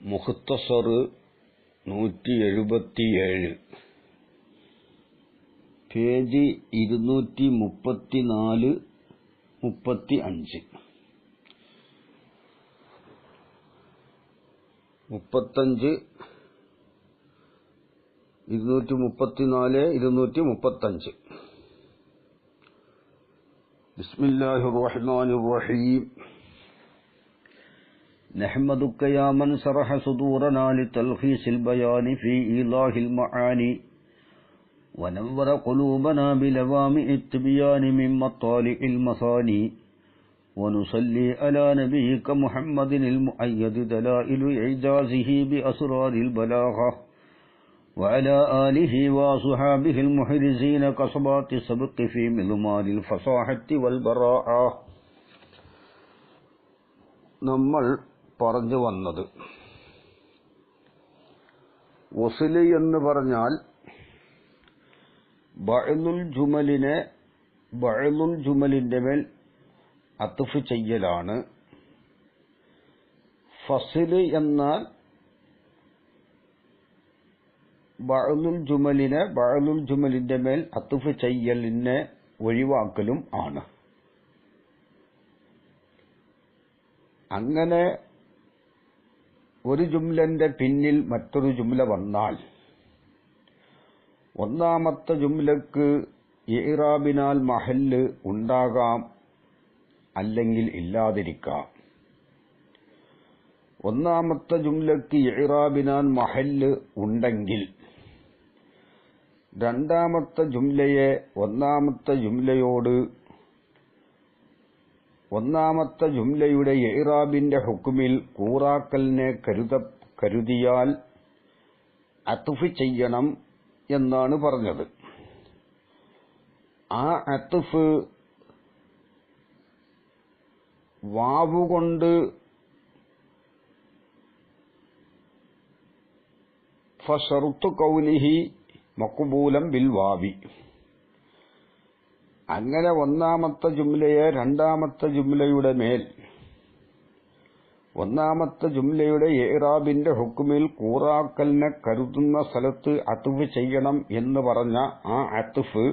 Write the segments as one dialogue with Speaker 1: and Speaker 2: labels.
Speaker 1: Muktsar 177 page 234 35 234 235 ബിസ്മില്ലാഹിർ റഹ്മാനിർ റഹീം نحمدك يا من شرح صدورنا لتلخيص البيان في إيضاح المعاني ونور قلوبنا بلوامع التبيان من مطالع المثاني ونصلي على نبيك محمد المؤيد دلائل إعجازه بأسرار البلاغة وعلى آله وصحابه المحرزين كصبات السبق في مضمار الفصاحة والبراءة. നമ്മൾ പറഞ്ഞു വന്നത് വസ്ല് എന്ന് പറഞ്ഞാൽ ബഅ്ലുൽ ജുമലിന്റെ മേൽ അത്ഫ് ചെയ്യലാണ്. ഫസ്ല് എന്നാൽ ബഅ്ലുൽ ജുമലിന്റെ മേൽ അത്ഫ് ചെയ്യലിനെ ഒഴിവാക്കലും ആണ്. അങ്ങനെ ഒരു ജുംലന്റെ പിന്നിൽ മറ്റൊരു ജുംല വന്നാൽ ഒന്നാമത്തെ ജുംലക്ക് ഇഅ്റാബിനാൽ മഹല്ല് ഉണ്ടാകാം, അല്ലെങ്കിൽ ഇല്ലാതിരിക്കാം. ഒന്നാമത്തെ ജുംലക്ക് ഇഅ്റാബിനാൽ മഹല്ല് ഉണ്ടെങ്കിൽ രണ്ടാമത്തെ ജുംലയെ ഒന്നാമത്തെ ജുംലയുടെ ഇഅ്റാബിന്റെ ഹുക്മിൽ കൂറാക്കലിനെ കരുതിയാൽ അത്ഫ് ചെയ്യണം എന്നാണ് പറഞ്ഞത്. ആ അത്ഫ് വാവുകൊണ്ട് ഫശറുത്തു ഖൗലിഹി മഖ്ബൂലൻ ബിൽ വാവി. അങ്ങനെ ഒന്നാമത്തെ ജുംലയെ രണ്ടാമത്തെ ജുംലയുടെ മേൽ ഒന്നാമത്തെ ജുംലയുടെ ഇഅ്റാബിന്റെ ഹുക്മിൽ കൂറാക്കലിനെ കരുതുന്ന സ്ഥലത്ത് അത്ഫ് ചെയ്യണം എന്ന് പറഞ്ഞ ആ അത്ഫ്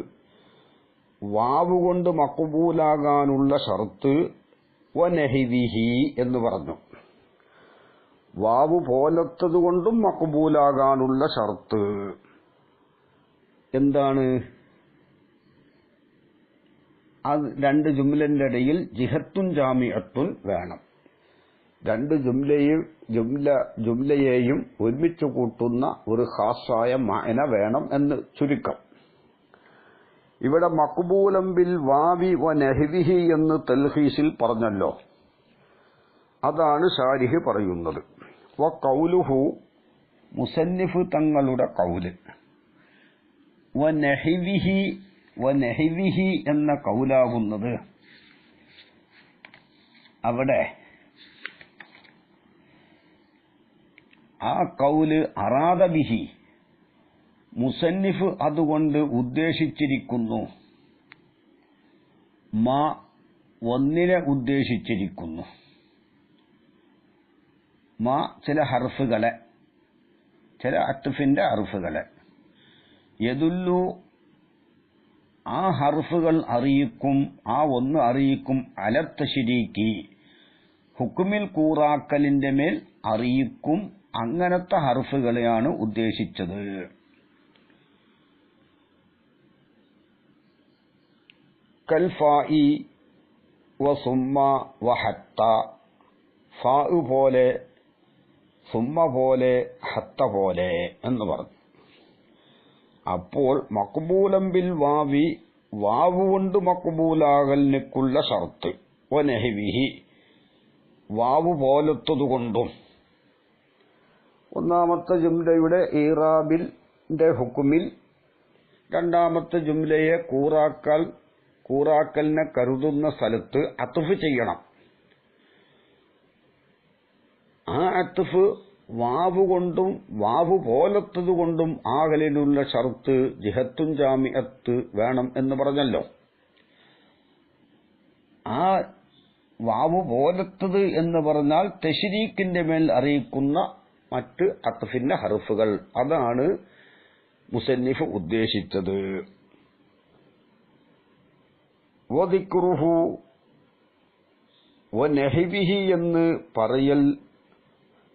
Speaker 1: വാവുകൊണ്ട് മഖ്ബൂലാകാനുള്ള ഷർത്ത് വനഹിവിഹി എന്ന് പറഞ്ഞു. വാവു പോലത്തതുകൊണ്ടും മഖ്ബൂലാകാനുള്ള ഷർത്ത് എന്താണ്? അത് രണ്ട് ജുംലന്റെ ഇടയിൽ ജിഹത്തുൻ ജാമിഅത്തുൻ വേണം. രണ്ട് ജുംലയെയും ഒരുമിച്ച് കൂട്ടുന്ന ഒരു ഖാസായ മഅന വേണം എന്ന് ചുരുക്കം. ഇവിടെ മഖ്ബൂലൻ ബിൽ വാവി വനഹ്വിഹി എന്ന് തൽഖീസിൽ പറഞ്ഞല്ലോ, അതാണ് ശാരിഹ് പറയുന്നത്. വഖൗലുഹു, മുസന്നിഫ് തങ്ങളുടെ ഖൗല്, വനഹ്വിഹി എന്ന ഖൗലാകുന്നത് അവിടെ ആ ഖൗല് അറാദ ബിഹി, മുസന്നിഫ് അതുകൊണ്ട് ഉദ്ദേശിച്ചിരിക്കുന്നു, മാ ഒന്നിനെ ഉദ്ദേശിച്ചിരിക്കുന്നു, മാ ചില ഹർഫുകളെ, ചില അത്ഫിന്റെ ഹർഫുകളെ, യദുല്ലു ആ ഹർഫുകൾ അറിയിക്കും, ആ ഒന്ന് അറിയിക്കും, അലത്ത ശരീക്കി ഹുക്കുമിൽ കൂറാക്കലിന്റെ മേൽ അറിയിക്കും, അങ്ങനത്തെ ഹർഫുകളെയാണ് ഉദ്ദേശിച്ചത്. കൽഫാഇ വസുമ്മ വഹത്ത, ഫാ പോലെ, സുമ്മ പോലെ, ഹത്ത പോലെ എന്ന് പറഞ്ഞു. അപ്പോൾ മഖ്ബൂലൻ ബിൽ വാവി, വാവ് കൊണ്ട് മഖ്ബൂലാകലിനുള്ള ഷർത്ത്, വനഹ്വിഹി വാവ് പോലത്തതുകൊണ്ടും, ഒന്നാമത്തെ ജുംലയുടെ ഇറാബിന്റെ ഹുക്കുമിൽ രണ്ടാമത്തെ ജുംലയെ കൂറാക്കലിനെ കരുതുന്ന സ്ഥലത്ത് അത്ഫ് ചെയ്യണം. ആ അത്ഫ് വാവ് കൊണ്ടും വാവ് പോലത്തതുകൊണ്ടും ആകലിനുള്ള ഷർത്ത് ജിഹത്തുൻ ജാമിഅത്ത് വേണം എന്ന് പറഞ്ഞല്ലോ. ആ വാവ് പോലത്തത് എന്ന് പറഞ്ഞാൽ തശ്രീക്കിന്റെ മേൽ അറിയിക്കുന്ന മറ്റ് അത്ഫിന്റെ ഹർഫുകൾ. അതാണ് മുസന്നിഫ് ഉദ്ദേശിച്ചത്. വദിക്റുഹു വനഹ്വിഹി എന്ന് പറയൽ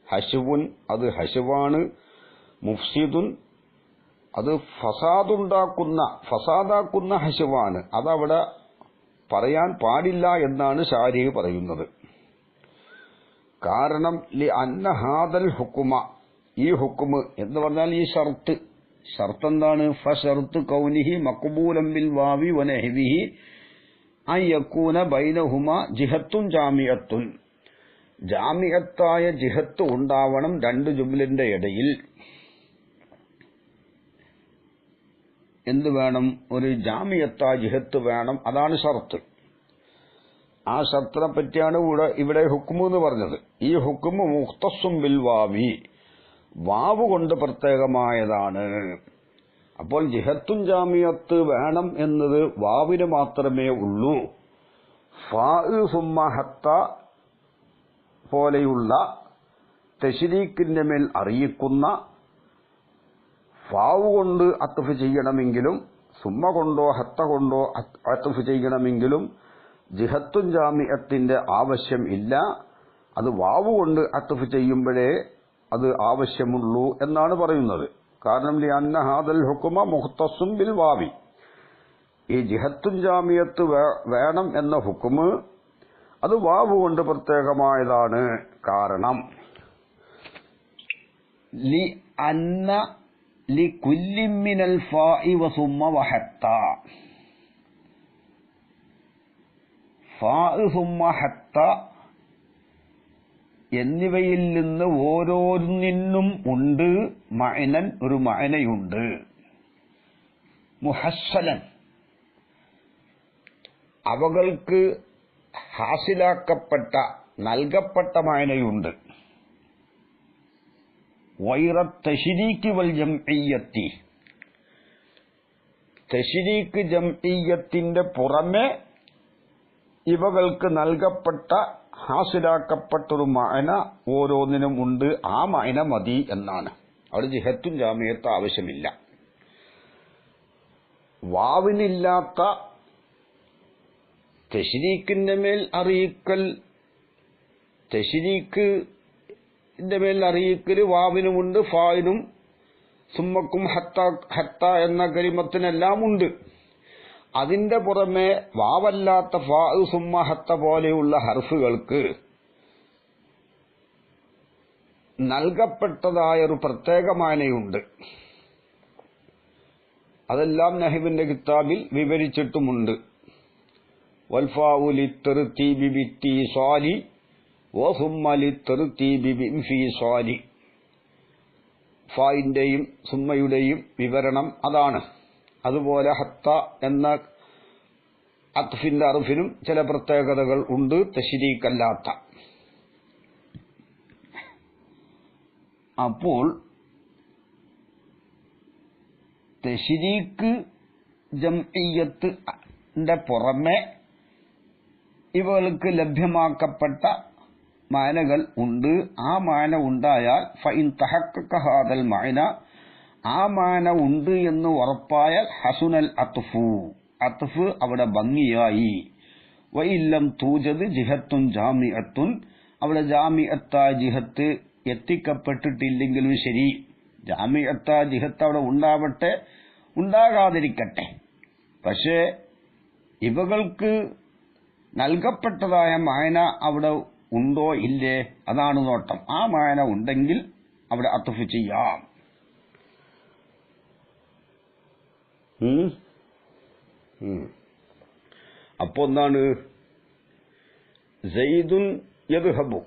Speaker 1: ഹശുവുൻ, അത് ഹശുവാണ്. മുഫ്സിദുൻ, അത് ഫസാദാക്കുന്ന ഹശുവാണ്. അതവിടെ പറയാൻ പാടില്ല എന്നാണ് ശാരിഹ് പറയുന്നത്. കാരണം ലി അന്ന ഹാദൽ ഹുക്കുമ, ഈ ഹുക്കുമ് എന്ന് പറഞ്ഞാൽ ഈ ഷർത്ത് എന്താണ്? ഫശർത്ത് കൗനിഹി മഖ്ബൂലൻ ബിൽ വാവി വനഹ്വിഹി അൻ യകൂന ബൈനഹുമ ജിഹത്തുൻ ജാമിഅത്തുൻ, ജാമിഅത്തായ ജിഹത്ത് ഉണ്ടാവണം രണ്ട് ജുംലിന്റെ ഇടയിൽ. എന്ത് വേണം? ഒരു ജാമിഅത്തായ ജിഹത്ത് വേണം. അതാണ് ഷർത്ത്. ആ ഷർത്തിനെ പറ്റിയാണ് ഇവിടെ ഹുക്മു എന്ന് പറഞ്ഞത്. ഈ ഹുക്മു മുഖ്തസും ബിൽ വാവി, വാവ് കൊണ്ട് പ്രത്യേകമായതാണ്. അപ്പോൾ ജിഹത്തുൻ ജാമിയത്ത് വേണം എന്നത് വാവിന് മാത്രമേ ഉള്ളൂ. ഫാ സുമ്മ ഹത്ത പോലെയുള്ള തശ്രീക്കിന്റെ മേൽ അറിയിക്കുന്ന ഫാവ് കൊണ്ട് അത്ഫ് ചെയ്യണമെങ്കിലും സുമ്മ കൊണ്ടോ ഹത്ത കൊണ്ടോ അത്ഫ് ചെയ്യണമെങ്കിലും ജിഹത്തുൻ ജാമിയത്തിന്റെ ആവശ്യം ഇല്ല. അത് വാവ് കൊണ്ട് അത്ഫ് ചെയ്യുമ്പോഴേ അത് ആവശ്യമുള്ളൂ എന്നാണ് പറയുന്നത്. കാരണം ലിഅന്ന ഹാദൽ ഹുക്മ മുഖ്തസും ബിൽ വാവി, ഈ ജിഹത്തുൻ ജാമിയത്ത് വേണം എന്ന ഹുക്മ് അത് വാവ് കൊണ്ട് പ്രത്യേകമായതാണ്. കാരണം ലി അന്ന ലി കുല്ലി മിനൽ ഫാഇ വസുമ്മ വഹത്ത, ഫാ സുമ്മ ഹത്ത എന്നിവയിൽ നിന്ന് ഓരോന്നിനും ഉണ്ട് മഅനൻ, ഒരു മഅനയുണ്ട്. മുഹസ്സലൻ, അവകൾക്ക് ഹാസിലാക്കപ്പെട്ട നൽകപ്പെട്ട മഅനയുണ്ട്. വൈറ തശ്രീക്ക് വൽ ജംഇയ്യത്തി, തശ്രീക്ക് ജംഇയ്യത്തിന്റെ പുറമെ ഇവകൾക്ക് നൽകപ്പെട്ട ഹാസിലാക്കപ്പെട്ടൊരു മഅന ഓരോന്നിനും ഉണ്ട്. ആ മഅന മതി എന്നാണ്. അവിടെ ജിഹത്തുൻ ജാമിയത്ത് ആവശ്യമില്ല. വാവിനില്ലാത്ത തശ്രീക്കിന്റെ മേൽ അറിയിക്കൽ, തശ്രീക്കിന്റെ മേൽ അറിയിക്കൽ വാവിനുമുണ്ട്, ഫായിനും സുമ്മക്കും ഹത്ത എന്ന കലിമത്തിനെല്ലാം ഉണ്ട്. അതിന്റെ പുറമെ വാവല്ലാത്ത ഫാ സുമ്മ ഹത്ത പോലെയുള്ള ഹർഫുകൾക്ക് നൽകപ്പെട്ടതായ ഒരു പ്രത്യേക മാനയുണ്ട്. അതെല്ലാം നഹ്വിന്റെ കിതാബിൽ വിവരിച്ചിട്ടുമുണ്ട്. വൽഫാഉ ലിത്തർതീബി ബിത്തിസാലി വസുമ്മ ലിത്തർതീബി ബിൻഫിസാലി, ഫായിന്റെയും സുമ്മയുടെയും വിവരണം അതാണ്. അതുപോലെ ഹത്ത എന്ന അത്ഫിന്റെ അർഫിനും ചില പ്രത്യേകതകൾ ഉണ്ട്, തശ്രീക്കല്ലാത്ത. അപ്പോൾ തശ്രീക്ക് ജംഇയ്യത്തിന്റെ പുറമെ ഇവർക്ക് ലഭ്യമാക്കപ്പെട്ട മാനകൾ ഉണ്ട്. ആ മാന ഉണ്ടായാൽ ഫഇൻ തഹഖഖ ഹാദൽ മഅന, ആ മാന ഉണ്ട് എന്ന് ഉറപ്പായാൽ ഹസുനൽ അത്ഫു, അത്ഫ് അവിടെ ഭംഗിയായി. വഇല്ലം തൂജദ് ജിഹത്തുൻ ജാമിഅത്തുൻ, അവിടെ ജാമിഅത്തായ ജിഹത്ത് എത്തിക്കപ്പെട്ടിട്ടില്ലെങ്കിലും ശരി, ജാമിഅത്തായ ജിഹത്ത് അവിടെ ഉണ്ടാവട്ടെ, ഉണ്ടാകാതിരിക്കട്ടെ. പക്ഷേ ഇവകൾക്ക് നൽകപ്പെട്ടതായ മായന അവിടെ ഉണ്ടോ ഇല്ലേ, അതാണ് നോട്ടം. ആ മായന ഉണ്ടെങ്കിൽ അവിടെ അത്ഫ് ചെയ്യാം. അപ്പോ എന്താണ്? സയ്യിദുൻ യദ്ഹബു,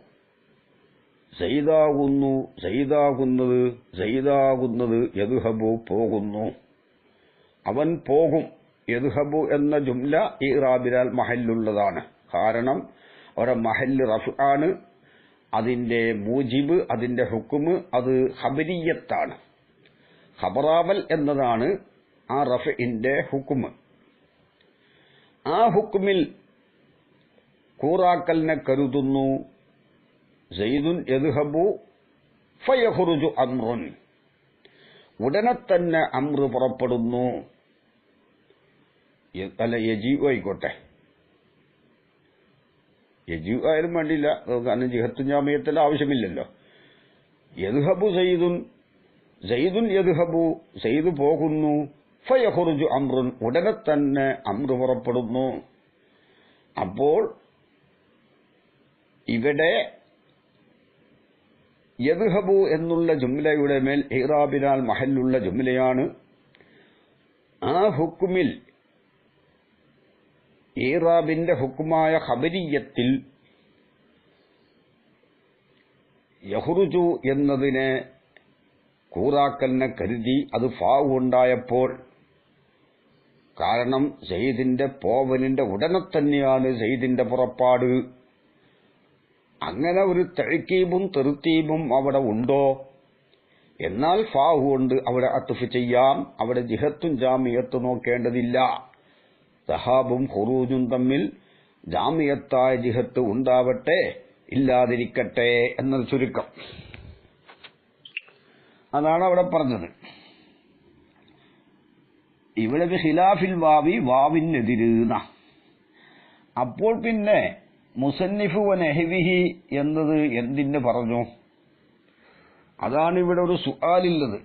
Speaker 1: സയ്യിദാകുന്നു, സയ്യിദാകുന്നത്, സയ്യിദാകുന്നത്, യദ്ഹബു പോകുന്നു, അവൻ പോകും. യദ്ഹബു എന്ന ജുംല ഇറാബിലാൽ മഹല്ലുള്ളതാണ്. കാരണം അവിടെ മഹല്ല് റഫ് ആണ്. അതിന്റെ മൂജിബ്, അതിന്റെ ഹുക്കുമ് അത് ഖബരിയത്താണ്. ഖബറാവൽ എന്നതാണ് ആ റഫിന്റെ ഹുക്കുമ്. ആ ഹുക്കുമിൽ കൂറാക്കലിനെ കരുതുന്നു. സയ്യിദുൻ യദ്ഹബു ഫയഖ്റുജു അംറുൻ, ഉടനെ തന്നെ അംറ് പുറപ്പെടുന്നു. അല്ല, യജീഉ ആയിക്കോട്ടെ, യജീഉ ആയാലും വേണ്ടിയില്ല, കാരണം ജിഹത്തും ജാമിയത്തിന്റെ ആവശ്യമില്ലല്ലോ. യദ്ഹബു സയ്യിദുൻ, സയ്യിദുൻ യദ്ഹബു, സയ്യിദ് പോകുന്നു. ഫയഖ്റുജു അംറുൻ, ഉടനെ തന്നെ അംറ് പുറപ്പെടുന്നു. അപ്പോൾ ഇവിടെ യദ്ഹബു എന്നുള്ള ജുംലയുടെ മേൽ ഇറാബിനാൽ മഹല്ലുള്ള ജുംലയാണ്. ആ ഹുക്കുമിൽ ഇറാബിന്റെ ഹുക്കുമായ ഖബരിയത്തിൽ യഖ്റുജു എന്നതിനെ കൂറാക്കലിനെ കരുതി അത് ഫാവ് ഉണ്ടായപ്പോൾ, കാരണം സയ്യിദിന്റെ പോവലിന്റെ ഉടനെ തന്നെയാണ് സയ്യിദിന്റെ പുറപ്പാട്, അങ്ങനെ ഒരു തഅ്കീബും തർത്തീബും അവിടെ ഉണ്ടോ? എന്നാൽ ഫാഹു കൊണ്ട് അവിടെ അത്ഫ് ചെയ്യാം. അവിടെ ജിഹത്തും ജാമിയത്തും നോക്കേണ്ടതില്ല. സഹാബും ഖുറൂജും തമ്മിൽ ജാമിയത്തായ ജിഹത്ത് ഉണ്ടാവട്ടെ ഇല്ലാതിരിക്കട്ടെ എന്നൊരു ചുരുക്കം. അതാണ് അവിടെ പറഞ്ഞത്. ഇവിടെ ഖിലാഫിൽ വാവി, വാവിനെതിരുന്ന. അപ്പോൾ പിന്നെ മുസന്നിഫ് വനഹ്വിഹി എന്നത് എന്തിന് പറഞ്ഞു? അതാണ് ഇവിടെ ഒരു സുആലുള്ളത്.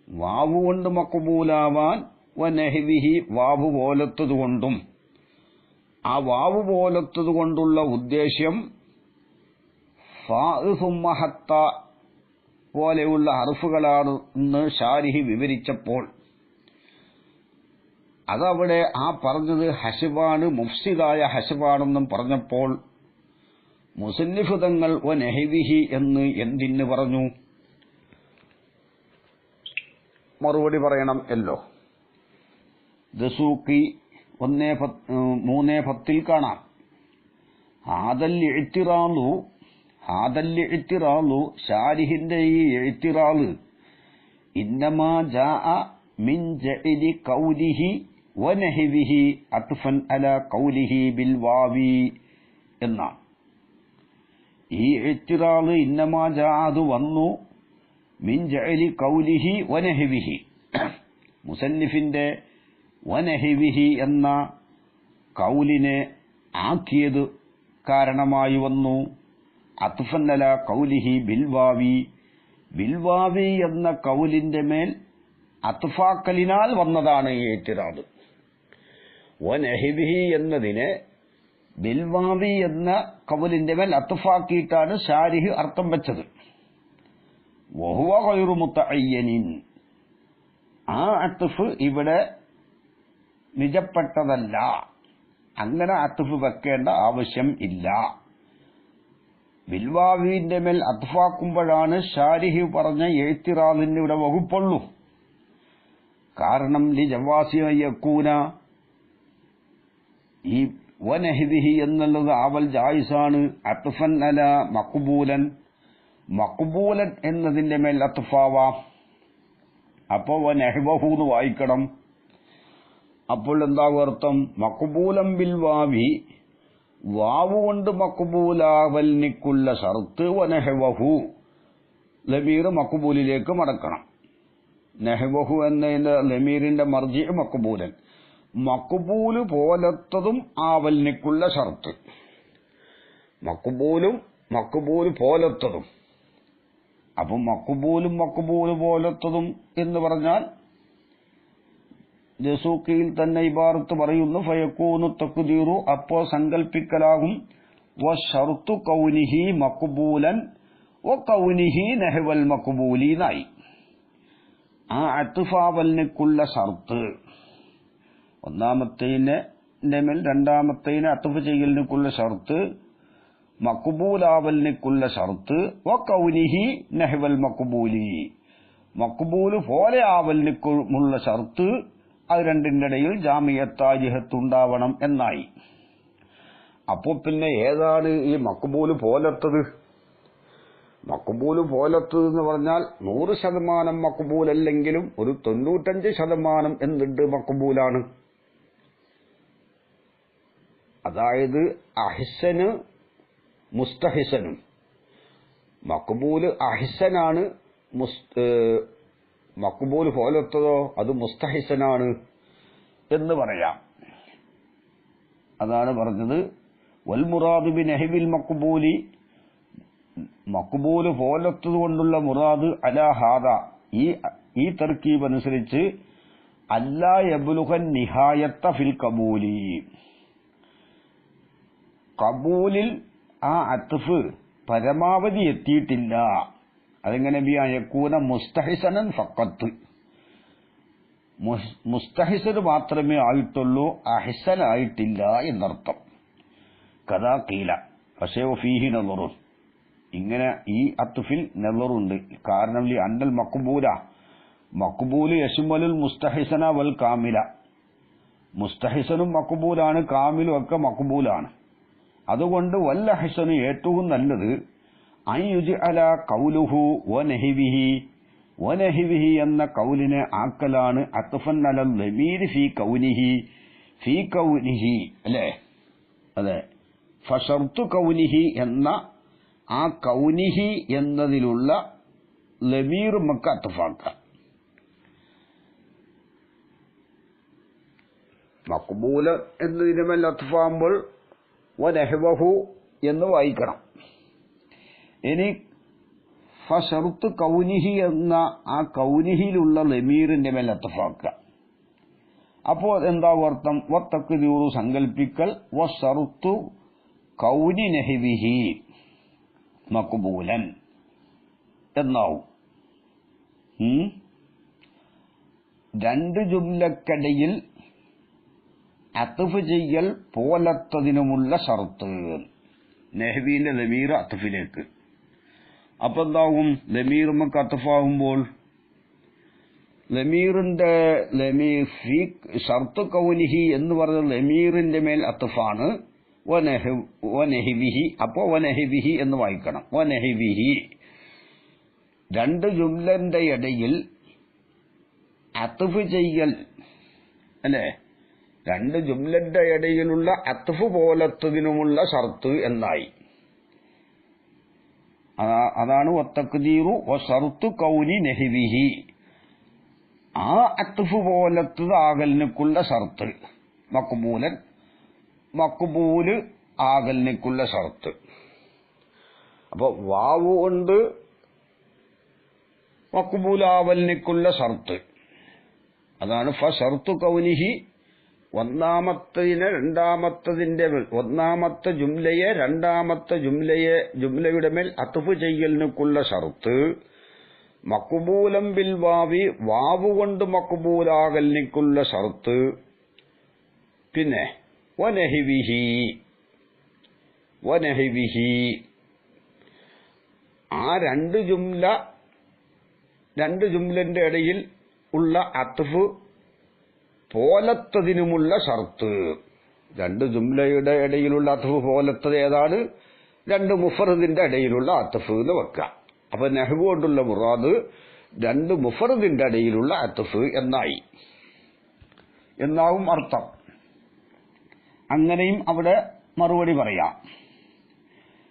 Speaker 1: വാവ് കൊണ്ട് മഖ്ബൂലാവാൻ വനഹ്വിഹി, വാവ് പോലത്തതുകൊണ്ടും, ആ വാവ് പോലത്തതുകൊണ്ടുള്ള ഉദ്ദേശ്യം ഫാ സുമ്മ ഹത്ത പോലെയുള്ള ഹർഫുകളാണെന്ന് ശാരിഹി വിവരിച്ചപ്പോൾ, അതവിടെ ആ പറഞ്ഞത് ഹശബാണ്, മുഫ്സിദായ ഹശബാണെന്നും പറഞ്ഞപ്പോൾ മുസന്നിഫ് തങ്ങൾ വനഹ്വിഹി എന്ന് എന്തിന് പറഞ്ഞു? മറുപടി പറയണം എല്ലോ. ദസൂഖി 1:3 കാണാം. ഹാദൽ ഇഅ്തിറാളു, ശാരിഹിന്റെ ഈ ഇഅ്തിറാള് ഇന്നമാ ജാഅ മിൻ ജഅലി ഖൗലിഹി വനഹ്വിഹി അത്ഫൻ അലാ ഖൗലിഹി ബിൽ വാവി എന്നാണ്. ഈ ഇഅ്തിറാള് ഇന്നമാ ജാഅ, അത് വന്നു, മിൻ ജഅലി ഖൗലിഹി വനഹ്വിഹി, മുസന്നിഫിന്റെ വനഹ്വിഹി എന്ന ഖൗലിനെ ആക്കിയത് കാരണമായി വന്നു. അത്ഫൻ അലാ ഖൗലിഹി ബിൽവാവി, ബിൽവാവി എന്ന ഖൗലിന്റെ മേൽ അത്ഫാക്കലിനാൽ വന്നതാണ് ഈ ഇഅ്തിറാദ്. വനഹ്വിഹി എന്നതിനെ ബിൽവാവി എന്ന ഖൗലിന്റെ മേൽ അത്ഫാക്കിയിട്ടാണ് ശാരിഹ് അർത്ഥം വെച്ചത്. വഹുവ ഗൈറു മുതഅയ്യനിൻ, ആ അത്ഫ് ഇവിടെ നിജപ്പെട്ടതല്ല, അങ്ങനെ അത്ഫ് വെക്കേണ്ട ആവശ്യം ഇല്ല. ബിൽവാവിന്റെ മേൽ അത്ഫാക്കുമ്പോഴാണ് ശാരിഹ് പറഞ്ഞ ഇഅ്തിറാദിന് ഇവിടെ വകുപ്പുള്ളൂ. കാരണം ലി ജവാസി യക്കൂന, ഈ വനഹ്വിഹി എന്നുള്ളത് ആവൽ ജായിസാണ്. അത്ഫൻ അല മഖ്ബൂലൻ, മഖ്ബൂലൻ എന്നതിന്റെ മേൽ അത്ഫാവാം. അപ്പോ വനഹ്വഹു എന്ന് വായിക്കണം. അപ്പോൾ എന്താകും അർത്ഥം? മഖ്ബൂലൻ ബിൽ വാവി, വാവ് കൊണ്ട് മഖ്ബൂലാവലിനുള്ള ഷർത്ത് വനഹ്വഹു, ലമീർ മഖ്ബൂലിലേക്ക് മടക്കണം. നഹ്വഹു എന്നതിന്റെ ലമീറിന്റെ മർജി മഖ്ബൂലൻ, മഖ്ബൂല് പോലത്തതും ആവലിനുള്ള ഷർത്ത്. മഖ്ബൂലും മഖ്ബൂല് പോലത്തതും. അപ്പം മഖ്ബൂലും മഖ്ബൂല് പോലത്തതും എന്ന് പറഞ്ഞാൽ ദസൂഖിയിൽ തന്നെ ഇബാറത്ത് പറയുന്നു, ഫയക്കൂനു തഖ്ദീറു, അപ്പോ സങ്കൽപ്പിക്കലാകും, വശർതു കൗനിഹി മഖ്ബൂലൻ വകൗനിഹി നഹ്വൽ മഖ്ബൂലിനായി. ആ അത്ഫാവലിനുള്ള ഷർത്ത് ഒന്നാമത്തേതിന്റെ മേൽ രണ്ടാമത്തേതിനെ അത്ഫ് ചെയ്യലിനുള്ള ഷർത്ത്, മഖ്ബൂലാവലിനുള്ള ഷർത്ത്, വകൗനിഹി നഹ്വൽ മഖ്ബൂലി, മഖ്ബൂല് പോലെ ആവലിനുള്ള ഷർത്ത്, അത് രണ്ടിന്റെ ഇടയിൽ ജാമിയത്തായ ജിഹത്തുണ്ടാവണം എന്നായി. അപ്പോ പിന്നെ ഏതാണ് ഈ മഖ്ബൂല് പോലത്തത്? മഖ്ബൂല് പോലത്തത് എന്ന് പറഞ്ഞാൽ 100% മഖ്ബൂലല്ലെങ്കിലും ഒരു 95% എന്തുണ്ട് മഖ്ബൂലാണ്. അതായത് അഹ്സന് മുസ്തഹിസനും മഖ്ബൂല് അഹ്സനാണ്, മഖ്ബൂല് പോലത്തതോ അത് മുസ്തഹിസനാണ് എന്ന് പറയാം. അതാണ് പറഞ്ഞത് വൽ മുറാദ് ബി നഹ്വിൽ മഖ്ബൂലി, മഖ്ബൂല് പോലത്തത് കൊണ്ടുള്ള മുറാദ് അലാ ഹാദ, ഈ തർക്കീബ് അനുസരിച്ച് അല്ലാ യബ്ലുഗൻ നിഹായത്ത ഫിൽ ഖബൂലി, ഖബൂലിൽ ആ അത്ഫ് പരമാവധി എത്തിയിട്ടില്ല. അതെങ്ങനെ ബി അയക്കൂന മുസ്തഹിസനൻ ഫഖത്ത്, മുസ്തഹിസന് മാത്രമേ ആയിട്ടുള്ളൂ, അഹ്സൻ ആയിട്ടില്ല എന്നർത്ഥം. കഥാ കീല, പക്ഷേ ഫീഹി നളറുൻ, ഇങ്ങനെ ഈ അത്ഫിൽ നളറുണ്ട്. കാരണം ലി അന്നൽ മഖ്ബൂല, മഖ്ബൂല് യശ്മലുൽ മുസ്തഹിസന വൽ കാമില, മുസ്തഹിസനും മഖ്ബൂലാണ്, കാമിലും ഒക്കെ മഖ്ബൂലാണ്. അതുകൊണ്ട് വൽ അഹ്സനു ഏറ്റവും നല്ലത് അൻ യുജ്അല ഖൗലുഹു വനഹ്വിഹി, വനഹ്വിഹി എന്ന ഖൗലിനെ ആക്കലാണ് അത്ഫൻ അലൽ ലമീർ ഫീ കൗനിഹി, ഫീ കൗനിഹി അല്ലേ, അതെ, ഫശർതു കൗനിഹി എന്ന ആ കൗനിഹി എന്നതിലുള്ള ലമീർ മക്ക അത്ഫാക്ക. മഖ്ബൂല എന്നതിന് മേൽ അത്ഫാകുമ്പോൾ വനഹ്വഹു എന്ന് വായിക്കണം. ഇനി ഫശർത്ത് കൗനിഹി എന്ന ആ കൗനിഹിയിലുള്ള ലമീറിന്റെ മേൽ അത്ഫാക്കുക. അപ്പോൾ എന്താവും അർത്ഥം? വത്തഖ്ദീറു സങ്കൽപ്പിക്കൽ, വശർത്തു കൗനി നഹ്വിഹി മഖ്ബൂലൻ എന്നാവും. രണ്ട് ജുംലക്കടയിൽ അത്ഫ് ചെയ്യൽ പോലത്തതിനുമുള്ള ഷർത്ത്, നഹ്വിന്റെ ലമീർ അത്ഫിലേക്ക്. അപ്പൊ എന്താവും? ലമീർ നമുക്ക് അത്ഫാകുമ്പോൾ ലമീറിന്റെ ഷർത്ത് കൗനിഹി എന്ന് പറഞ്ഞ ലമീറിന്റെ മേൽ അത്ഫാണ് വനഹ്വിഹി. അപ്പോ വനഹ്വിഹി എന്ന് വായിക്കണം. വനഹ്വിഹി രണ്ട് ജുംലന്റെ ഇടയിൽ അത്ഫ് ചെയ്യൽ അല്ലേ, രണ്ട് ജുംലന്റെ ഇടയിലുള്ള അത്ഫ് പോലത്തതിനുമുള്ള ഷർത്ത് എന്നായി. അതാണ് വത്തഖ്ദീറു വശർത്തു കൗനി നഹ്വിഹി, ആ അത്ഫ് പോലത്തത് ആകലിനുള്ള ഷർത്ത്, മഖ്ബൂലൻ മഖ്ബൂല് ആകലിനുള്ള ഷർത്ത്. അപ്പൊ വാവ് കൊണ്ട് മഖ്ബൂലാവലിനുള്ള ഷർത്ത്, അതാണ് ഫശർത്തു കൗനിഹി. ഒന്നാമത്തതിനെ രണ്ടാമത്തതിന്റെ മേൽ, ഒന്നാമത്തെ ജുംലയെ രണ്ടാമത്തെ ജുംലയുടെ മേൽ അത്ഫ് ചെയ്യലിനുള്ള ഷർത്ത്. മഖ്ബൂലം ബിൽ വാവി, വാവ് കൊണ്ട് മഖ്ബൂലാകലിനുള്ള ഷർത്ത്. പിന്നെ വനഹ്വിഹി, വനഹ്വിഹി ആ രണ്ട് ജുംലന്റെ ഇടയിൽ ഉള്ള അത്ഫ് പോലത്തതിനുമുള്ള ഷർത്ത്. രണ്ട് ജുംലയുടെ ഇടയിലുള്ള അത്ഫ് പോലത്തത് ഏതാണ്? രണ്ട് മുഫറദിന്റെ ഇടയിലുള്ള അത്ഫ് എന്ന് വെക്കാം. അപ്പൊ നഹ്വ് കൊണ്ടുള്ള മുറാദ് രണ്ട് മുഫറദിന്റെ ഇടയിലുള്ള അത്ഫ് എന്നാവും അർത്ഥം. അങ്ങനെയും അവിടെ മറുപടി പറയാം.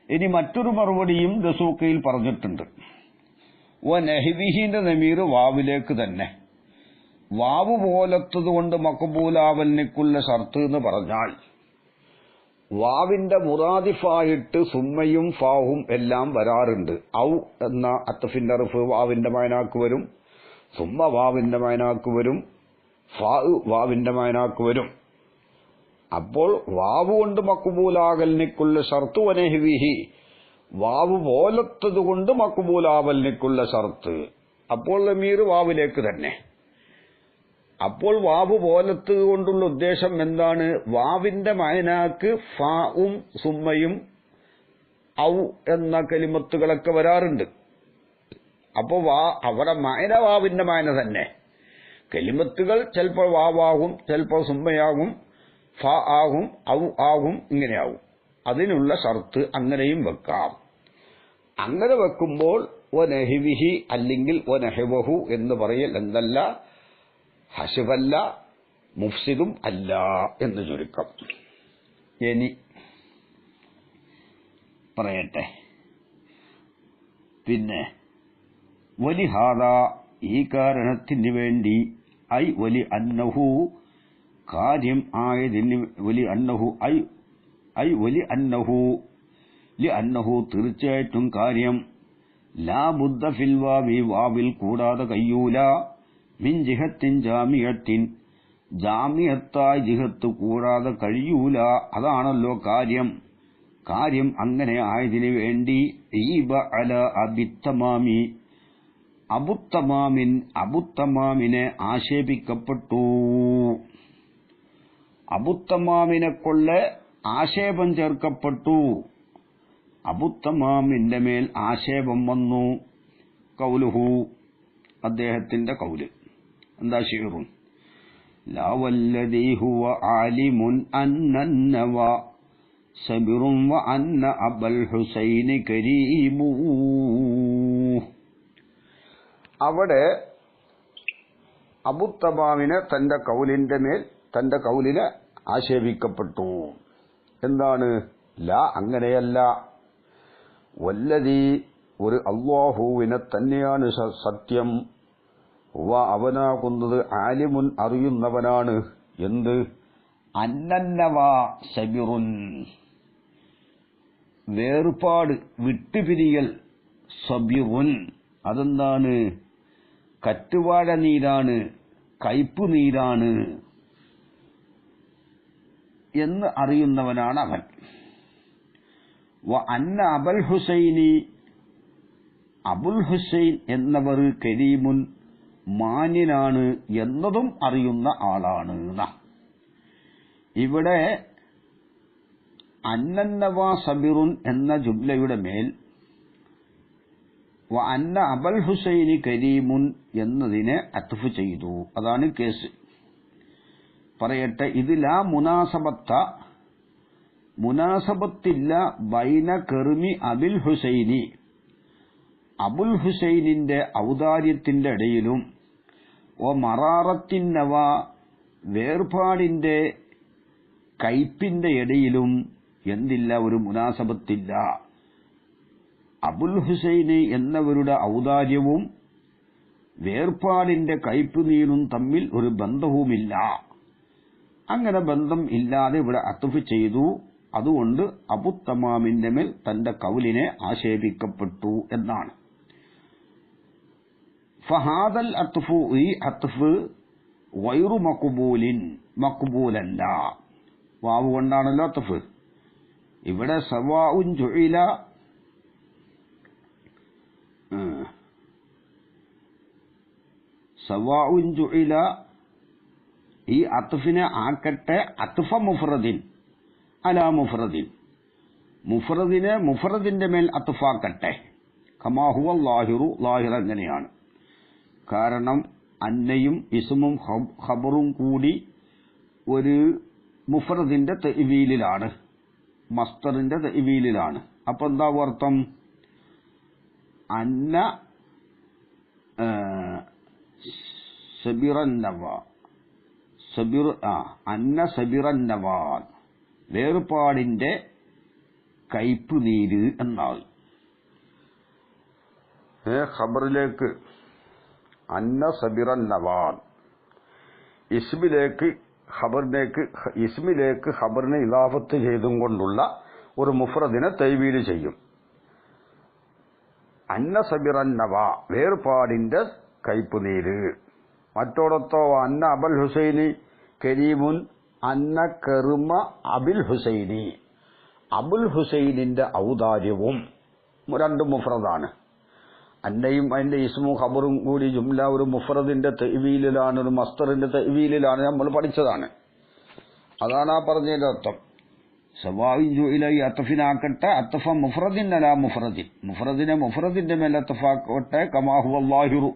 Speaker 1: ഇനി മറ്റൊരു മറുപടിയും ദസൂഖയിൽ പറഞ്ഞിട്ടുണ്ട്. നഹ്വിഹിന്റെ നമീർ വാവിലേക്ക് തന്നെ. വാവ് പോലത്തത് കൊണ്ട് മഖ്ബൂലാവലിനുള്ള ഷർത്ത് എന്ന് പറഞ്ഞാൽ വാവിന്റെ മുറാദിഫായിട്ട് സുമ്മയും ഫാവും എല്ലാം വരാറുണ്ട്. ഔ എന്ന അത്ഫിന്റെ അർഫ് വാവിന്റെ മഅനാക്ക് വരും, സുമ്മ വാവിന്റെ മഅനാക്ക് വരും, ഫാ വാവിന്റെ മഅനാക്ക് വരും. അപ്പോൾ വാവ് കൊണ്ട് മഖ്ബൂലാകലിനുള്ള ഷർത്ത് വനഹ്വിഹി, വാവ് പോലത്തത് കൊണ്ട് മഖ്ബൂലാവലിനുള്ള ഷർത്ത്. അപ്പോൾ ലമീർ വാവിലേക്ക് തന്നെ. അപ്പോൾ വാവ് പോലത്തത് കൊണ്ടുള്ള ഉദ്ദേശം എന്താണ്? വാവിന്റെ മഅനാക്ക് ഫാവും സുമ്മയും ഔ എന്ന കലിമത്തുകളൊക്കെ വരാറുണ്ട്. അപ്പോ അവിടെ മഅന വാവിന്റെ മഅന തന്നെ. കലിമത്തുകൾ ചിലപ്പോൾ വാവാകും, ചിലപ്പോൾ സുമ്മയാകും, ഫ ആകും, ഔ ആകും, ഇങ്ങനെയാകും. അതിനുള്ള ഷർത്ത് അങ്ങനെയും വെക്കാം. അങ്ങനെ വെക്കുമ്പോൾ വനഹ്വിഹി അല്ലെങ്കിൽ വനഹ്വഹു എന്ന് പറയൽ എന്തല്ല, ഹശഫല്ല, മുഫ്സിദും അല്ല എന്ന് ചുരുക്കം. ഇനി പറയട്ടെ, പിന്നെ വലിഹാദ ഈ കാരണത്തിന് വേണ്ടി ഐ വലി അന്നഹു കാര്യം ആയതിന് വലി അന്നഹു ഐ വലി അന്നഹു ലി അന്നഹു തീർച്ചയായിട്ടും കാര്യം ലാ ബുദ്ധ ഫിൽ വാവി വാവിൽ കൂടാതെ കയ്യൂല മിൻ ജിഹത്തിൻ ജാമിയത്തിൻ ജാമിയത്തായ ജിഹത്ത് കൂടാതെ കഴിയൂല. അതാണല്ലോ കാര്യം. കാര്യം അങ്ങനെ ആയതിനു വേണ്ടി ഈബ അല അബിത്തമാമി അബുത്തമാമിനെ ആക്ഷേപിക്കപ്പെട്ടു. അബുത്തമാമിനെ കൊള്ള ആക്ഷേപം ചേർക്കപ്പെട്ടു. അബുത്തമാമിന്റെ മേൽ ആക്ഷേപം വന്നു. കൗലുഹു അദ്ദേഹത്തിന്റെ കൗല് എന്താ? ഷിറുൻ ലാ വല്ലദീ ഹുവ ആലിമുൻ അന്നന്നവ സബിറുൻ വ അന്ന അബൽ ഹുസൈനി കരീമു. അവിടെ അബുത്തമാമിനെ തന്റെ കൗലിനെ ആക്ഷേപിക്കപ്പെട്ടു. എന്താണ്? ലാ അങ്ങനെയല്ല. വല്ലദീ ഒരു അല്ലാഹുവിനെ തന്നെയാണ് സത്യം. അവനാകുന്നത് ആലിമുൻ അറിയുന്നവനാണ്. എന്ത്? അന്നന്നവ സബിറുൻ വേർപാട് വിട്ടുപിരിയൽ. സബിറുൻ അതെന്താണ്? കറ്റുവാഴ നീരാണ്, കയ്പ് നീരാണ് എന്ന് അറിയുന്നവനാണ് അവൻ. അന്ന അബൽ ഹുസൈനി അബുൽ ഹുസൈൻ എന്നവർ കരീമുൻ മാന്യനാണ് എന്നതും അറിയുന്ന ആളാണ്. ഇവിടെ അന്നന്നവ സബിറുൻ എന്ന ജുംലയുടെ മേൽ അന്ന അബൽ ഹുസൈനി കരീമുൻ എന്നതിനെ അത്ഫ് ചെയ്തു. അതാണ് കേസ്. പറയട്ടെ, ഇത് ലാ മുനാസബത്തില്ല ബൈന കെർമി അബിൽ ഹുസൈനി അബുൽ ഹുസൈനിന്റെ ഔദാര്യത്തിന്റെ ഇടയിലും മറാറത്തിന്നവ വേർപാടിന്റെ കയ്പിന്റെ ഇടയിലും എന്തില്ല? ഒരു മുനാസബത്തില്ല. അബുൽ ഹുസൈന് എന്നവരുടെ ഔദാര്യവും വേർപാടിന്റെ കയ്പ് നീരും തമ്മിൽ ഒരു ബന്ധവുമില്ല. അങ്ങനെ ബന്ധം ഇല്ലാതെ ഇവിടെ അത്ഫ് ചെയ്തു. അതുകൊണ്ട് അബുത്തമാമിന്റെ മേൽ തന്റെ കൗലിനെ ആക്ഷേപിക്കപ്പെട്ടു എന്നാണ്. ഫഹാദൽ അത്ഫു ഈ അത്ഫ് വൈറു മഖ്ബൂലല്ല. വാവ് കൊണ്ടാണല്ലോ അത്ഫ്. ഇവിടെ സവാഉൻ ജുഇല ഈ അത്ഫിനെ ആക്കട്ടെ അത്ഫ മുഫ്രദിൻ അലാ മുഫ്രദിൻ. മുഫ്രദിനെ മുഫ്രദിന്റെ മേൽ അത്ഫാക്കട്ടെ. കമാ ഹുവ ലാഹിറു ലാഹിർ അങ്ങനെയാണ്. കാരണം അന്നയും ഇസ്മും ഖബറും കൂടി ഒരു മുഫ്രദിന്റെ തഅ്വീലിലാണ്, മസ്തറിന്റെ തഅ്വീലിലാണ്. അപ്പൊ എന്താ അർത്ഥം? അന്ന സബിറന്നവാൻ വേർപാടിന്റെ കയ്പ് നീര് എന്നാണ്. ഖബറിലേക്ക് അന്ന സബിറന്നവാൻ ഇസ്മിലേക്ക് ഖബറിനെ ഇലാഫത്ത് ചെയ്തും കൊണ്ടുള്ള ഒരു മുഫ്രദിനെ തൈവീല് ചെയ്യും. അന്ന സബിറന്നവ വേർപാടിന്റെ കയ്പ് നീര്. മറ്റോടത്തോ അന്ന അബൽ ഹുസൈനി കരീമുൻ അന്ന കെറുമ അബിൽ ഹുസൈനി അബുൽ ഹുസൈനിന്റെ ഔദാര്യവും രണ്ട് മുഫ്രദാണ്. അന്നയും അതിന്റെ ഇസ്മും ഖബറും കൂടി ജുംല ഒരു മുഫ്രദിന്റെ തഅ്വീലിലാണ്, ഒരു മസ്തറിന്റെ തഅ്വീലിലാണ് നമ്മൾ പഠിച്ചതാണ്. അതാണ് ആ പറഞ്ഞതിന്റെ അർത്ഥം. സവാഇൻ ജുഇല ഈ അത്ഫിനാക്കട്ടെ അത്ഫ മുഫ്രദിൻ അലാ മുഫ്രദിൻ. മുഫ്രദിനെ മുഫ്രദിന്റെ മേൽ അത്ഫാക്കട്ടെ. കമാ ഹുവ ലാഹിറു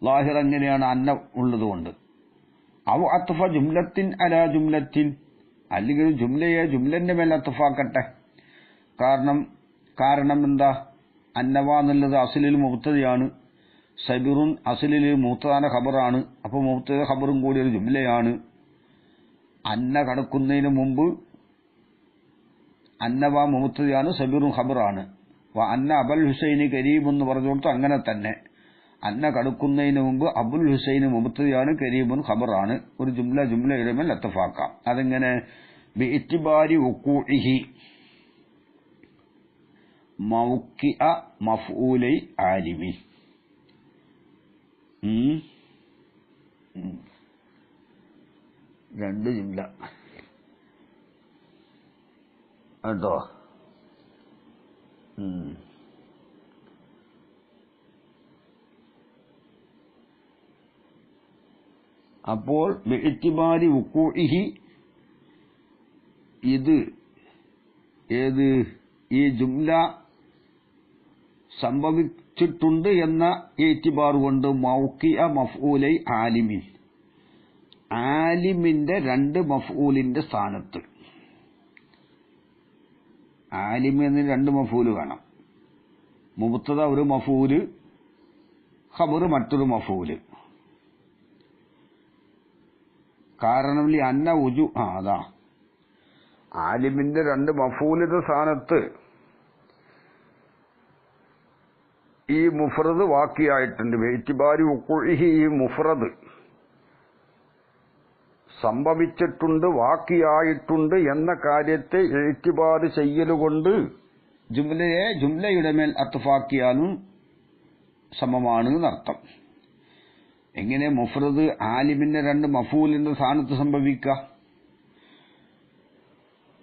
Speaker 1: ലാഹിർ അങ്ങനെയാണ് അന്ന ഉള്ളതുകൊണ്ട്. ഔ അത്ഫ ജുംലത്തിൻ അലാ ജുംലത്തിൻ അല്ലെങ്കിൽ ജുംലയെ ജുംലന്റെ മേൽ അത്ഫാക്കട്ടെ. കാരണം എന്താ? അന്നവ എന്നുള്ളത് അസ്ലിൽ മുബ്തദയാണ്, സബിറുൻ അസ്ലിൽ മുബ്തദാന ഖബറാണ്. അപ്പോൾ മുബ്തദ ഖബറും കൂടി ഒരു ജുംലയാണ്. അന്ന കടക്കുന്നതിന് മുമ്പ് അന്നവ മുബ്തദയാണ്, സബിറുൻ ഖബറാണ്. അന്ന അബൽ ഹുസൈന് കരീം എന്ന് പറഞ്ഞുകൊടുത്ത് അങ്ങനെ തന്നെ അന്ന കടക്കുന്നതിന് മുമ്പ് അബുൽ ഹുസൈന് മുബത്തദിയാണ്, കരീമുൻ ഖബറാണ്. ഒരു ജുംലയുടെ മേൽ ഇത്ഫാക്കാം. അതെങ്ങനെ? ബിഇത്തിബാരി വുഖൂഇഹി മൗഖിഅ മഫ്ഊലി ആലിമി. രണ്ട് ജുംല കേട്ടോ. അപ്പോൾ ബിഇത്തിബാരി വുഖൂഇഹി, ഇത് ഏത് ഈ ജുംല സംഭവിച്ചിട്ടുണ്ട് എന്ന ഇത്തിബാർ കൊണ്ട് മൗഖിഅ മഫ്ഊലൈ ആലിമിൻ, ആലിമിന്റെ രണ്ട് മഫ്ഊലിന്റെ സ്ഥാനത്ത്. ആലിമിന് രണ്ട് മഫ്ഊല് വേണം. മുബ്തദ ഒരു മഫ്ഊല്, ഖബർ മറ്റൊരു മഫ്ഊല്. കാരണം അന്ന ഉജു അതാ ആലിമിന്റെ രണ്ട് മഫ്ഊലിന്റെ സ്ഥാനത്ത് ഈ മുഫ്രദ് വാക്കിയായിട്ടുണ്ട്. ഇത്തിബാരി വുഖൂഇഹി, ഈ മുഫ്രദ് സംഭവിച്ചിട്ടുണ്ട്, വാക്കിയായിട്ടുണ്ട് എന്ന കാര്യത്തെ ഇത്തിബാർ ചെയ്യലുകൊണ്ട് ജുംലയുടെ മേൽ അത്ഫാക്കിയാലും സമമാണ് എന്നർത്ഥം. എങ്ങനെ മുഫ്രദ് ആലിമിന്റെ രണ്ട് മഫ്ഊലിന്റെ സ്ഥാനത്ത് സംഭവിക്കുക?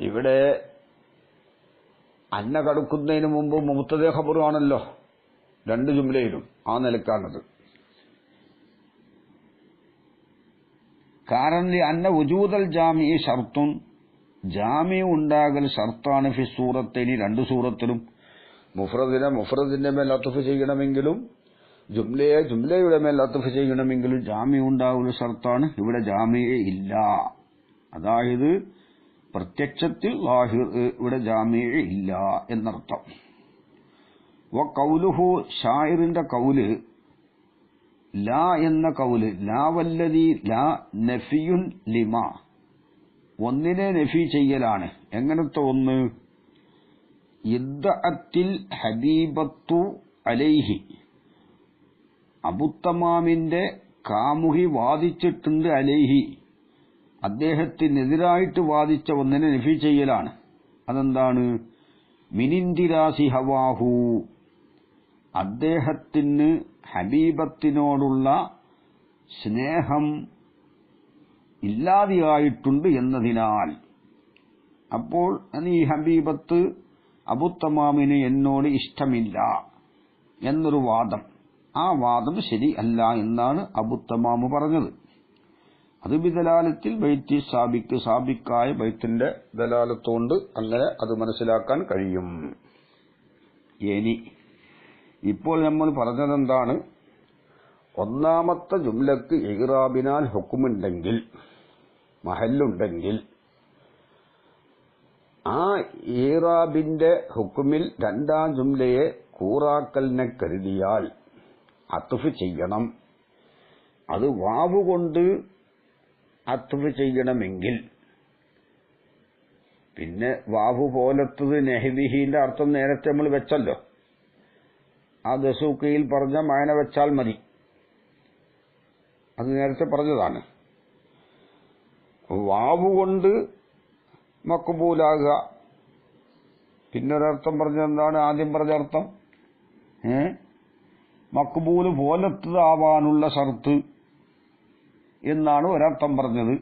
Speaker 1: ഇവിടെ അന്ന കടക്കുന്നതിന് മുമ്പ് മുബ്തദ ഖബറുമാണല്ലോ രണ്ട് ജുംലയിലും. ആ നിലക്കാണത്. കാരണം അന്ന വുജൂദൽ ജാമി ഷർത്തുൻ, ജാമി ഉണ്ടാകൽ ഷർത്താണ് ഫി സൂറത്തൈനി, രണ്ട് സൂറത്തിലും. മുഫ്രദിന്റെ മേൽ അത്ഫ് ചെയ്യണമെങ്കിലും ജുംലയുടെ മേൽ അത്ഫ് ചെയ്യണമെങ്കിലും ജാമി ഉണ്ടാകുന്ന ഷർത്താണ്. ഇവിടെ ജാമി ഇല്ല. അതായത് പ്രത്യക്ഷത്തിൽ ഇവിടെ ജാമി ഇല്ല എന്നർത്ഥം. വഖൗലുഹു, ഷായിറിന്റെ കൗല്, ലാ എന്ന കൗല്, ലാ വല്ലദീ ലാ നഫിയുൻ ലിമാ, ഒന്നിനെ നഫി ചെയ്യലാണ്. എങ്ങനത്തെ ഒന്ന്? ഇദ്ദഅത്തിൽ ഹബീബത്തു അലൈഹി, അബുത്തമാമിന്റെ കാമുഹി വാദിച്ചിട്ടുണ്ട്, അലൈഹി അദ്ദേഹത്തിനെതിരായിട്ട് വാദിച്ച ഒന്നിനെ നഫി ചെയ്യലാണ്. അതെന്താണ്? മിനിന്ദിരാസി ഹവാഹു, അദ്ദേഹത്തിന് ഹബീബത്തിനോടുള്ള സ്നേഹം ഇല്ലാതെയായിട്ടുണ്ട് എന്നതിനാൽ. അപ്പോൾ ഈ ഹബീബത്ത് അബുത്തമാമിന് എന്നോട് ഇഷ്ടമില്ല എന്നൊരു വാദം, ആ വാദം ശരിയല്ല എന്നാണ് അബുത്തമാമ് പറഞ്ഞത്. അത് ബിദലാലത്തിൽ ബൈത്തി സാബിക്കായ ബൈത്തിന്റെ ദലാലത്തോണ്ട് അങ്ങനെ അത് മനസ്സിലാക്കാൻ കഴിയും. ഇനി ഇപ്പോൾ നമ്മൾ പറഞ്ഞതെന്താണ്? ഒന്നാമത്തെ ജുംലക്ക് ഇഗ്റാബിനാൽ ഹുക്കുമുണ്ടെങ്കിൽ, മഹല്ലുണ്ടെങ്കിൽ, ആ ഇഗ്റാബിന്റെ ഹുക്കുമിൽ രണ്ടാം ജുംലയെ കൂറാക്കലിനെ കരുതിയാൽ അത്ഫ് ചെയ്യണം. അത് വാവ് കൊണ്ട് അത്ഫ് ചെയ്യണമെങ്കിൽ, പിന്നെ വാവ് പോലത്തത് നെഹ്വിഹിന്റെ അർത്ഥം നേരത്തെ നമ്മൾ വെച്ചല്ലോ. ആ ദസൂക്കയിൽ പറഞ്ഞ മയന വെച്ചാൽ മതി. അത് നേരത്തെ പറഞ്ഞതാണ്. വാവ് കൊണ്ട് മക്ബൂലാകുക. പിന്നൊരർത്ഥം പറഞ്ഞെന്താണ്? ആദ്യം പറഞ്ഞ അർത്ഥം മക്ബൂല് പോലത്തതാവാനുള്ള ഷർത്ത് എന്നാണ് ഒരർത്ഥം പറഞ്ഞത്.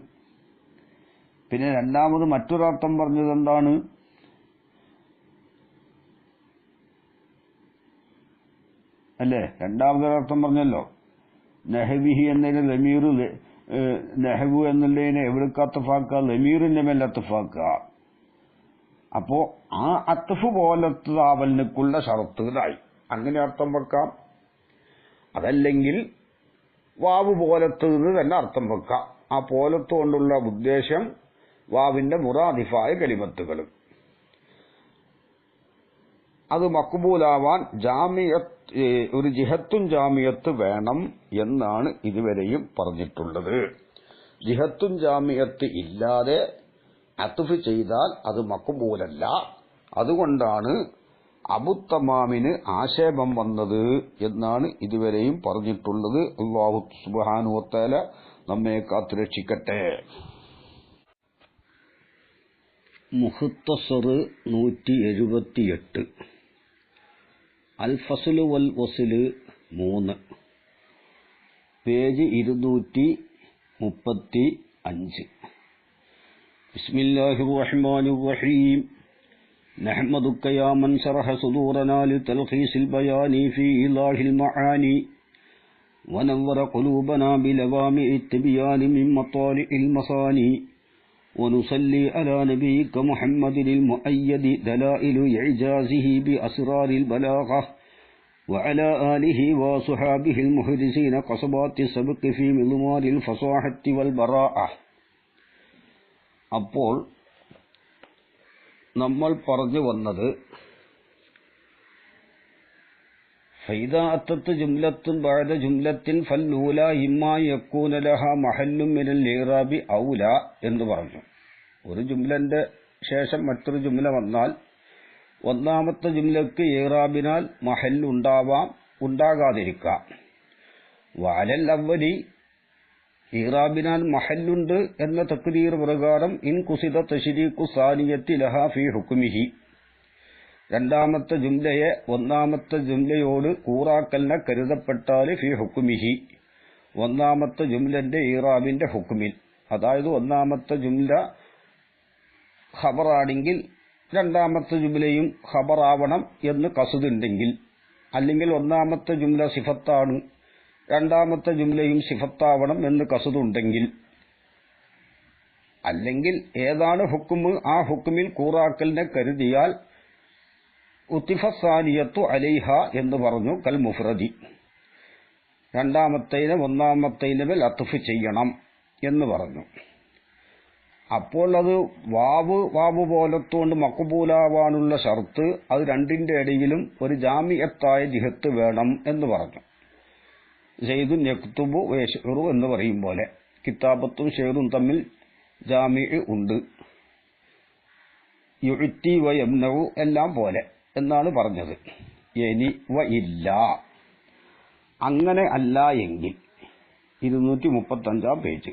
Speaker 1: പിന്നെ രണ്ടാമത് മറ്റൊരർത്ഥം പറഞ്ഞത് എന്താണ്? അല്ലേ? രണ്ടാമതൊരർത്ഥം പറഞ്ഞല്ലോ. നെഹ്വിഹി എന്നതിന് ലമീർ, നെഹ്വു എന്നുള്ളതിനെ എവിടേക്ക് അത്തഫാക്കുക? ലമീറിന്റെ മേൽ അത്തഫാക്കുക. അപ്പോ ആ അത്തഫ് പോലത്തതാവലിനുള്ള ഷർത്തുകളായി അങ്ങനെ അർത്ഥം വെക്കാം. അതല്ലെങ്കിൽ വാവ് പോലത്തത് തന്നെ അർത്ഥം വെക്കാം. ആ പോലത്ത് കൊണ്ടുള്ള ഉദ്ദേശം വാവിന്റെ മുറാദിഫായ കലിമത്തുകൾ. അത് മക്ബൂലാവാൻ ഒരു ജിഹത്തും ജാമിയത്ത് വേണം എന്നാണ് ഇതുവരെയും പറഞ്ഞിട്ടുള്ളത്. ജിഹത്തും ജാമിയത്ത് ഇല്ലാതെ അത്ഫ് ചെയ്താൽ അത് മക്ബൂലല്ല. അതുകൊണ്ടാണ് അബുത്തമാമിന് ആക്ഷേപം വന്നത് എന്നാണ് ഇതുവരെയും പറഞ്ഞിട്ടുള്ളത്. അല്ലാഹു സുബ്ഹാനഹു വ തആല നമ്മെ കാത്തുരക്ഷിക്കട്ടെ. മുഖ്തസർ 178 അൽ ഫസ്ലു വൽ വസ്ല് 3 പേജ് 235. ബിസ്മില്ലാഹിർ റഹ്മാനിർ റഹീം. نحمدك يا من شرح صدورنا لتلخيص البيان في إيضاح المعاني ونور قلوبنا بلوامع التبيان من مطالع المصاني ونصلي على نبيك محمد المؤيد دلائل إعجازه بأسرار البلاغة وعلى آله وصحابه المحدثين قصبات السبق في مضمار الفصاحة والبراءة. അപ്പോൾ നമ്മൾ പറഞ്ഞു വന്നത് ഫൈദാ അത്തത്ത് ജുംലത്തുൻ ബഅദ ജുംലത്തിൻ ഫല്ലൂല ഇമ്മാ യകൂന ലഹാ മഹല്ലും മിനൽ ഇറാബി ഔല എന്ന് പറഞ്ഞു. ഒരു ജുംലന്റെ ശേഷം മറ്റൊരു ജുംല വന്നാൽ ഒന്നാമത്തെ ജുംലക്ക് ഇറാബിനാൽ മഹല്ല് ഉണ്ടാവാം, ഉണ്ടാകാതിരിക്കാം. വഅലൽ അവ്വലി ഇറാബിനാൽ മഹല്ലുണ്ട് എന്ന തഖ്ദീർ പ്രകാരം ഇൻ കുസിദ തശ്രീഖു സാനിയത്തി ലഹാ ഫീ ഹുക്മിഹി, രണ്ടാമത്തെ ജുംലയെ ഒന്നാമത്തെ ജുംലയോട് കൂറാക്കലിനെ കരുതപ്പെട്ടാൽ ഫീ ഹുക്മിഹി, ഒന്നാമത്തെ ജുംലന്റെ ഇറാബിന്റെ ഹുക്മിൽ. അതായത് ഒന്നാമത്തെ ജുംല ഖബറാണെങ്കിൽ രണ്ടാമത്തെ ജുംലയും ഖബറാവണം എന്ന് ഖസ്ദുണ്ടെങ്കിൽ, അല്ലെങ്കിൽ ഒന്നാമത്തെ ജുംല സിഫത്താണ് രണ്ടാമത്തെ ജുംലയും സിഫത്താവണം എന്ന് ഖസ്ദുണ്ടെങ്കിൽ, അല്ലെങ്കിൽ ഏതാണ് ഹുക്മ് ആ ഹുക്മിൽ കൂറാക്കലിനെ കരുതിയാൽ ഉത്തിഫസാനിയത്തു അലൈഹ എന്ന് പറഞ്ഞു. കൽ മുഫ്രദി, രണ്ടാമത്തേനെ ഒന്നാമത്തേനെ മേൽ അത്ഫ് ചെയ്യണം എന്ന് പറഞ്ഞു. അപ്പോൾ അത് വാവ് പോലത്തുകൊണ്ട് മഖ്ബൂലാവാനുള്ള ഷർത്ത് അത് രണ്ടിന്റെ ഇടയിലും ഒരു ജാമിഅത്തായ ജിഹത്ത് വേണം എന്ന് പറഞ്ഞു. സെയ്ദുൻ യക്തുബു വയശ്ഉറു എന്ന് പറയും പോലെ കിതാബത്തും ഷെയ്റും തമ്മിൽ ജാമിഅ് ഉണ്ട്. യുഅ്തി വ യംനഉ എല്ലാം പോലെ എന്നാണ് പറഞ്ഞത്. ഇനി വ ഇല്ല, അങ്ങനെ അല്ല എങ്കിൽ 235 പേജ്.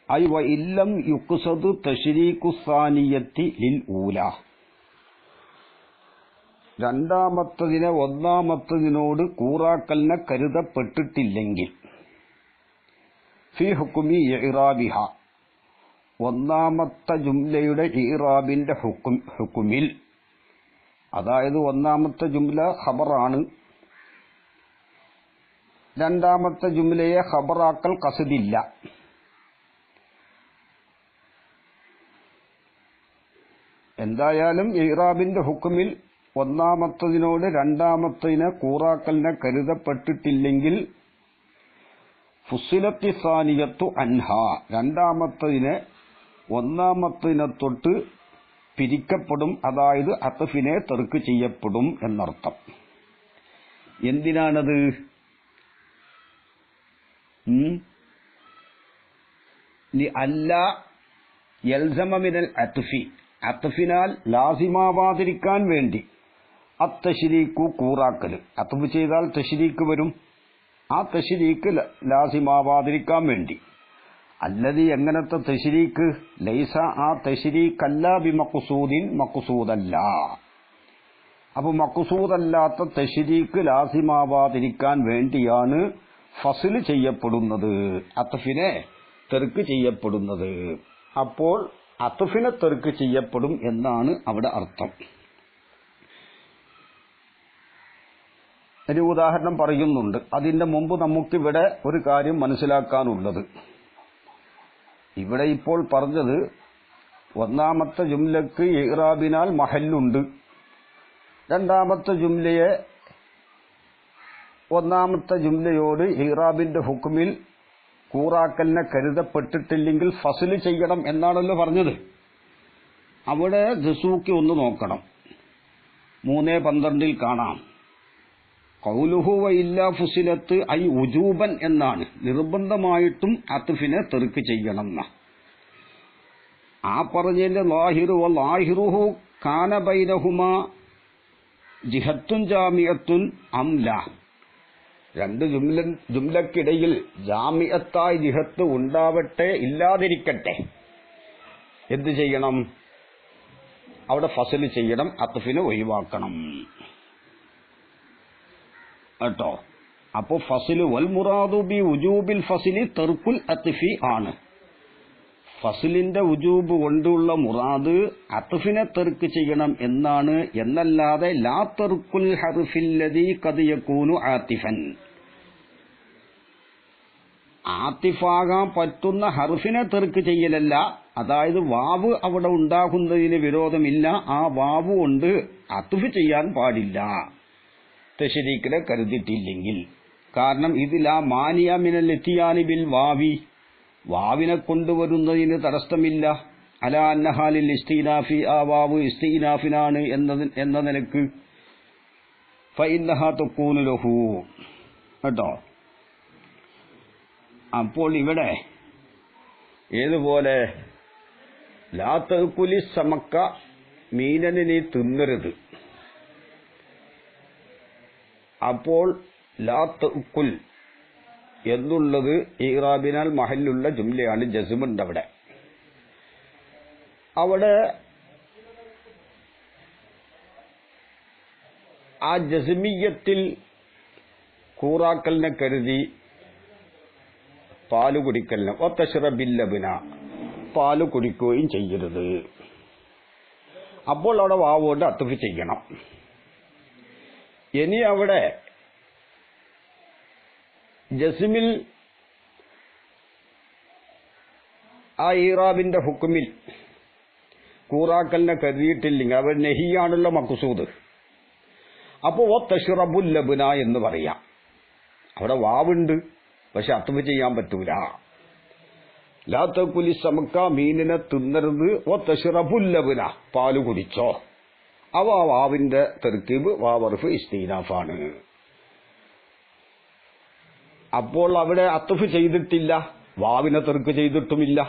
Speaker 1: ഐ വ ഇല്ലം യുഖ്സദു തശ്രീഖു സാനിയത്തി ലിൽ ഊല, രണ്ടാമത്തതിനെ ഒന്നാമത്തതിനോട് കൂറാക്കലിനെ കരുതപ്പെട്ടിട്ടില്ലെങ്കിൽ ഫി ഹുക്മി ഇറാബിഹ, ഒന്നാമത്തെ ജുംലയുടെ ഇറാബിന്റെ ഹുക്കുമിൽ. അതായത് ഒന്നാമത്തെ ജുംല ഖബറാണ്, രണ്ടാമത്തെ ജുംലയെ ഖബറാക്കൽ ഖസ്ദില്ല. എന്തായാലും ഇറാബിന്റെ ഹുക്കുമിൽ ഒന്നാമത്തതിനോട് രണ്ടാമത്തതിനെ കൂറാക്കലിനെ കരുതപ്പെട്ടിട്ടില്ലെങ്കിൽ ഫുസ്സിലത്തി സാനിയത്തു അൻഹ, രണ്ടാമത്തതിനെ ഒന്നാമത്തതിനെ തൊട്ട് പിരിക്കപ്പെടും. അതായത് അത്ഫിനെ തർക്ക് ചെയ്യപ്പെടും എന്നർത്ഥം. എന്തിനാണത്? അല്ല യൽസമ മിനൽ അത്ഫി, അത്ഫിനാൽ ലാസിമാവാതിരിക്കാൻ വേണ്ടി. അത്തശ്രീക്കു കൂറാക്കല്, അത്ഫ് ചെയ്താൽ തശ്രീക്ക് വരും, ആ തശ്രീക്ക് ലാസിമാവാതിരിക്കാൻ വേണ്ടി. അല്ലതി എങ്ങനത്തെ തശ്രീക്ക്? ലൈസ, ആ തശ്രീക്കല്ല ബി മഖ്സൂദിൻ, മഖ്സൂദല്ല. അപ്പൊ മഖ്സൂദല്ലാത്ത തശ്രീക്ക് ലാസിമാവാതിരിക്കാൻ വേണ്ടിയാണ് ഫസ്ൽ ചെയ്യപ്പെടുന്നത്, അത്ഫിനെ തെർക്ക് ചെയ്യപ്പെടുന്നത്. അപ്പോൾ അത്ഫിനെ തെർക്ക് ചെയ്യപ്പെടും എന്നാണ് അവിടെ അർത്ഥം. ഒരു ഉദാഹരണം പറയുന്നുണ്ട്. അതിന്റെ മുമ്പ് നമുക്കിവിടെ ഒരു കാര്യം മനസ്സിലാക്കാനുള്ളത്, ഇവിടെ ഇപ്പോൾ പറഞ്ഞത് ഒന്നാമത്തെ ജുംലക്ക് ഇറാബിനാൽ മഹല്ലുണ്ട്, രണ്ടാമത്തെ ജുംലയെ ഒന്നാമത്തെ ജുംലയോട് ഇറാബിന്റെ ഹുക്മിൽ കൂറാക്കലിനെ കരുതപ്പെട്ടിട്ടില്ലെങ്കിൽ ഫസ്ൽ ചെയ്യണം എന്നാണല്ലോ പറഞ്ഞത്. അവിടെ ദസൂക്കി ഒന്ന് നോക്കണം, 3:12 കാണാം. ഖൗലുഹു വ ഇല്ലാ ഫുസിലത്ത് ഐ ഉജൂബൻ എന്നാണ്, നിർബന്ധമായിട്ടും അത്ഫിനെ തെർക്ക് ചെയ്യണം. ആ പറഞ്ഞതിന്റെ ലാഹിറു വ ലാഹിറുഹു കാന ബൈനഹുമാ ജിഹത്തുൻ ജാമിയത്തുൻ അം ലാ, രണ്ട് ജുംലക്കിടയിൽ ജാമിയത്തായി ജിഹത്ത് ഉണ്ടാവട്ടെ ഇല്ലാതിരിക്കട്ടെ, എന്ത് ചെയ്യണം? അവിടെ ഫസല് ചെയ്യണം, അത്ഫിനെ ഒഴിവാക്കണം കേട്ടോ. അപ്പോ ഫസില് വൽ മുറാദു ബി ഉജൂബിൽ ഫസിലി തർക്കുൽ അത്ഫി ആണ്. ഫസിലിന്റെ ഉജൂബ് കൊണ്ടുള്ള മുറാദ് അത്ഫിനെ തെർക്ക് ചെയ്യണം എന്നാണ്, എന്നല്ലാതെ ലാ തർക്കുൽ ഹർഫില്ലദീ ഖദ് യകൂനു ആതിഫൻ, ആതിഫാകാൻ പറ്റുന്ന ഹർഫിനെ തെർക്ക് ചെയ്യലല്ല. അതായത് വാവ് അവിടെ ഉണ്ടാകുന്നതിന് വിരോധമില്ല, ആ വാവ് കൊണ്ട് അത്ഫ് ചെയ്യാൻ പാടില്ല തശ്രീക്കിനെ കരുതിയിട്ടില്ലെങ്കിൽ. കാരണം ഇതിലാ മാനിയ മിനൽ ഇത്തിയാനി ബിൽ വാവി, വാവിനെ കൊണ്ടുവരുന്നതിന് തടസ്സമില്ല. അലാ അന്നഹാലിൽ ഇസ്തീനാഫി, ആ വാവ് ഇസ്തീനാഫിനാണ് എന്ന നിലക്ക് ഫഇന്നഹാ തകൂനു ലഹു കേട്ടോ. അപ്പോൾ ഇവിടെ ഏതുപോലെ ലാ തഅകുലി സമക്ക, മീനനെ നീ തിന്നരുത്. അപ്പോൾ ലാ തഅകുൽ എന്നുള്ളത് ഇറാബിനാൽ മഹല്ലുള്ള ജുംലയാണ്, ജസ്മുണ്ട് അവിടെ. അവിടെ ആ ജസ്മിയത്തിൽ കൂറാക്കലിനെ കരുതി പാല് കുടിക്കലിന് ഒത്തശ്രബില്ലബിന, പാല് കുടിക്കുകയും ചെയ്യരുത്. അപ്പോൾ അവിടെ വാവുകൊണ്ട് അത്ഫ് ചെയ്യണം. ഇനി അവിടെ ജസ്മിൽ ആ ഈറാബിന്റെ ഹുക്കുമിൽ കൂറാക്കലിനെ കരുതിയിട്ടില്ലെങ്കിൽ അവർ നെഹിയാണുള്ള മഖ്സൂദ്. അപ്പോൾ ഒത്തശ്റബുൽ ലബ്ന എന്ന് പറയാം. അവിടെ വാവുണ്ട്, പക്ഷെ അത്ഫ് ചെയ്യാൻ പറ്റൂല. ലാ തഅകുലി സമക്ക, മീനിനെ തിന്നരുത്. ഒത്തശ്റബുൽ ലബ്ന, പാല് കുടിച്ചോ. അവ വാവിന്റെ തർക്കീബ് വാവർഫ് ഇസ്തീനാഫാണ്. അപ്പോൾ അവിടെ അത്ഫ് ചെയ്തിട്ടില്ല, വാവിനെ തെർക്ക് ചെയ്തിട്ടുമില്ല.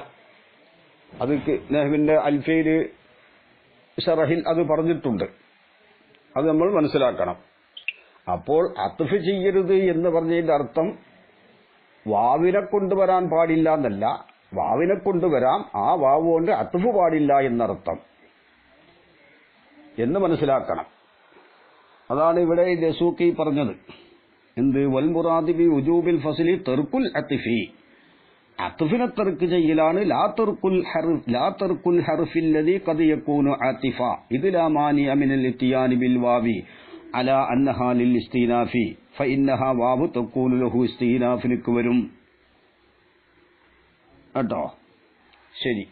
Speaker 1: അത് നഹ്വിന്റെ അൽഫയിൽ ഷറഹിൽ അത് പറഞ്ഞിട്ടുണ്ട്, അത് നമ്മൾ മനസ്സിലാക്കണം. അപ്പോൾ അത്ഫ് ചെയ്യരുത് എന്ന് പറഞ്ഞതിന്റെ അർത്ഥം വാവിനെ കൊണ്ടുവരാൻ പാടില്ല എന്നല്ല, വാവിനെ കൊണ്ടുവരാം, ആ വാവ് കൊണ്ട് അത്ഫ് പാടില്ല എന്നർത്ഥം എന്ന് മനസ്സിലാക്കണം. അതാണ് ഇവിടെ ദസൂഖി പറഞ്ഞത്. എന്ത്? വൽ മുറാദി ബി ഉജൂബിൽ ഫസ്ലി തർക്കുൽ അത്ഫി, അത്ഫിനെ തർക്ക് ചെയ്യലാണ്. ലാ തർക്കുൽ ഹർഫില്ലദീ ഖദ് യകൂനു ആതിഫ, ഇത് ലാ മാനിഅ മിനൽ ഇത്തിയാനി ബിൽ വാവി അലാ അന്നഹാ ലിൽ ഇസ്തീനാഫി ഫഇന്നഹാ വാവു തകൂനു ലഹു ഇസ്തീനാഫിനക്ക് വരും കേട്ടോ. ശരി,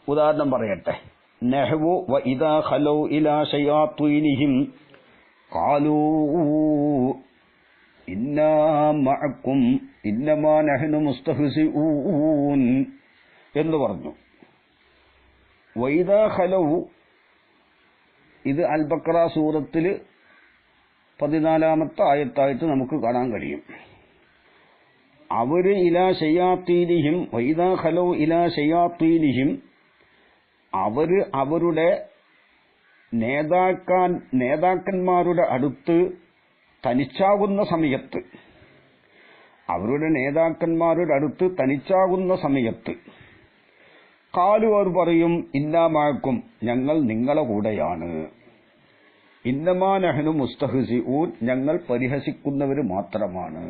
Speaker 1: ഉദാഹരണം പറയട്ടെ. നഹ്വു വ ഇദാ ഖലൗ ഇലാ ശയാത്വീനിഹിം ഖാലൂ ഇന്നാ മഅക്കും ഇന്നമാ നഹ്നു മുസ്തഹ്സിഊൻ എന്ന് പറഞ്ഞു. വ ഇദാ ഖലൗ, ഇത് അൽ ബഖറ സൂറത്തിൽ 14-ാമത്തെ ആയത്തായിട്ട് നമുക്ക് കാണാൻ കഴിയും. അവര് ഇലാ ശയാത്തീനിഹിം, വ ഇദാ ഖലൗ ഇലാ ശയാത്തീനിഹിം, അവര് അവരുടെ നേതാക്കന്മാരുടെ അടുത്ത് തനിച്ചാകുന്ന സമയത്ത്, അവരുടെ നേതാക്കന്മാരുടെ അടുത്ത് തനിച്ചാകുന്ന സമയത്ത് ഖാലു, അവർ പറയും ഇന്നാ മഅക്കും, ഞങ്ങൾ നിങ്ങളെ കൂടെയാണ്. ഇന്നമാ നഹ്നു മുസ്തഹ്സിഊൻ, ഞങ്ങൾ പരിഹസിക്കുന്നവർ മാത്രമാണ്.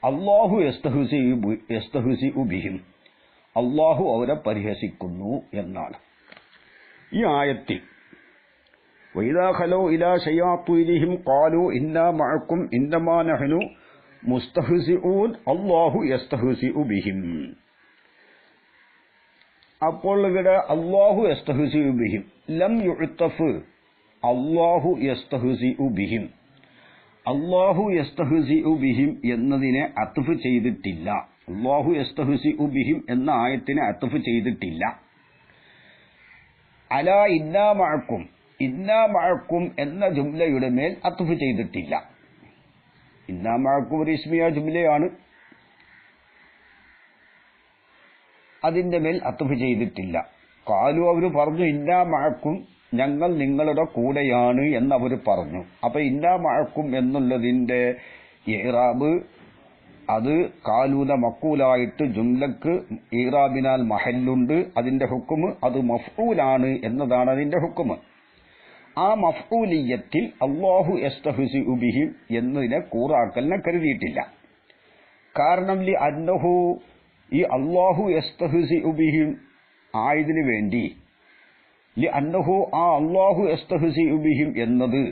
Speaker 1: അല്ലാഹു യസ്തഹ്സിഉ ബിഹിം, അല്ലാഹു അവരെ പരിഹസിക്കുന്നു എന്നാണ് ഈ ആയത്തിൽ. വഇദാ ഖലൗ ഇലാ ശയാത്വീനിഹിം ഖാലൂ ഇന്നാ മഅക്കും ഇന്നമാ നഹ്നു മുസ്തഹ്സിഊൻ അല്ലാഹു യസ്തഹ്സിഉ ബിഹിം. അപ്പോൾ ഇവിടെ അല്ലാഹു യസ്തഹ്സിഉ ബിഹിം ലം യുഅ്തഫ് അല്ലാഹു യസ്തഹ്സിഉ ബിഹിം, അല്ലാഹു യസ്തഹ്സിഉ ബിഹിം എന്നതിനെ അത്ഫ് ചെയ്തിട്ടില്ല. അല്ലാഹു യസ്തഹ്സിഉ ബിഹിം എന്ന ആയത്തിനെ അത്ഫ് ചെയ്തിട്ടില്ല. അലാ ഇന്നാ മഅക്കും, ഇന്നാ മഅക്കും എന്ന ജുംലയുടെ മേൽ അത്ഫ് ചെയ്തിട്ടില്ല. ഇന്നാ മഅക്കും ഒരു ഇസ്മിയ ജുംലയാണ്, അതിന്റെ മേൽ അത്ഫ് ചെയ്തിട്ടില്ല. ഖാലു, അവർ പറഞ്ഞു ഇന്നാ മഅക്കും, ഞങ്ങൾ നിങ്ങളുടെ കൂടെയാണ് എന്നവർ പറഞ്ഞു. അപ്പൊ ഇന്നാ മഅക്കും എന്നുള്ളതിന്റെ ഇറാബ് അത് കാലൂന മക്കൂലായിട്ട് ജുംലക്ക് ഇറാബിനാൽ മഹല്ലുണ്ട്. അതിന്റെ ഹുക്കുമ് അത് മഫ്ഊലാണ് എന്നതാണ് അതിന്റെ ഹുക്കുമ്. ആ മഫ്ഊലിയത്തിൽ അല്ലാഹു യസ്തഹ്സിഉ ബിഹിം എന്നതിനെ കൂറാക്കലിനെ കരുതിയിട്ടില്ല. കാരണം ലി അന്നഹു ഈ അല്ലാഹു യസ്തഹ്സിഉ ബിഹിം ആയതിനു വേണ്ടി ലി അന്നഹു ആ അല്ലാഹു യസ്തഹ്സിഉ ബിഹിം എന്നത്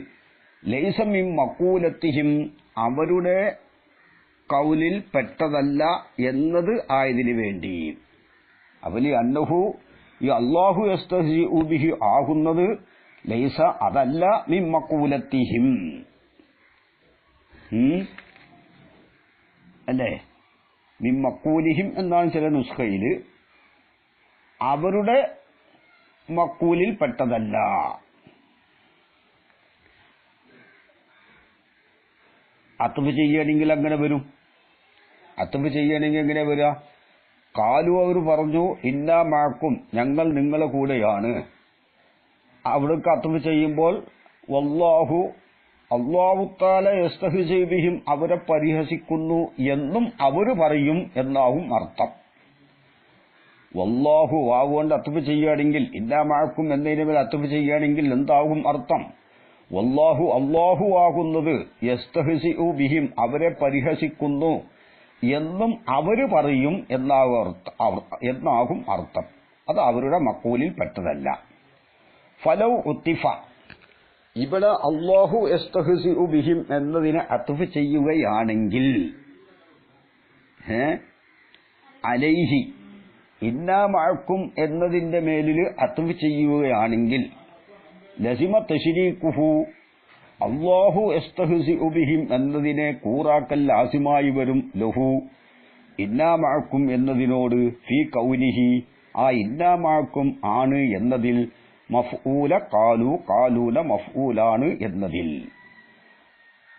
Speaker 1: ലൈസ മിൻ മഖൂലത്തിഹിം അവരുടെ ഖൗലിൽ പെട്ടതല്ല എന്നത് ആയതിനു വേണ്ടി. അവലി അന്നഹു ഈ അല്ലാഹു യസ്തഹ്സിഉ ബിഹി ആകുന്നത് ലൈസ അതല്ല മിൻ മഖൂലത്തിഹിം അല്ലേ, മിൻ മഖൂലിഹിം എന്നാണ് ചില നുസ്ഖയില്. അവരുടെ മഖൂലിൽ പെട്ടതല്ല. അത്ബ് ചെയ്യുകയാണെങ്കിൽ അങ്ങനെ വരും. അത്ബ് ചെയ്യുകയാണെങ്കിൽ എങ്ങനെ വരിക? കാലു അവർ പറഞ്ഞു ഇന്നാ മഅക്കും ഞങ്ങൾ നിങ്ങളെ കൂടെയാണ്. അവിടേക്ക് അത്ബ് ചെയ്യുമ്പോൾ വല്ലാഹു അല്ലാഹു തആല യസ്തഹ്സിഉ ബിഹിം അവരെ പരിഹസിക്കുന്നു എന്നും അവര് പറയും എന്നാകും അർത്ഥം. വല്ലാഹു വാവ് കൊണ്ട് അത്ബ് ചെയ്യുകയാണെങ്കിൽ ഇന്നാ മഅക്കും എന്നതിന് മേൽ അത്ബ് ചെയ്യുകയാണെങ്കിൽ എന്താകും അർത്ഥം? വല്ലാഹു അല്ലാഹു ആകുന്നത് യസ്തഹ്സിഉ ബിഹിം അവരെ പരിഹസിക്കുന്നു എന്നും അവര് പറയും എന്നാകും അർത്ഥം. അത് അവരുടെ മഖൂലിൽ പെട്ടതല്ല. ഫലൗ ഉത്തിഫ ഇവിടെ അല്ലാഹു യസ്തഹ്സിഉ ബിഹിം എന്നതിനെ അത്ഫ് ചെയ്യുകയാണെങ്കിൽ അലൈഹി ഇന്നാ മഅക്കും എന്നതിന്റെ മേലിൽ അത്ഫ് ചെയ്യുകയാണെങ്കിൽ ലസിമ തശ്രീകുഹു അല്ലാഹു യസ്തഹ്സിഉ ബിഹിം എന്നതിനെ കൂറാക്കൽ ലാസിമായി വരും ലഹു ഇന്നാ മഅക്കും എന്നതിനോട് ഫീ കൗനിഹി ആ ഇന്നാ മഅക്കും ആണ് എന്നതിൽ മഫ്ഊല ഖാലു ഖാലൂന മഫ്ഊലാണ് എന്നതിൽ.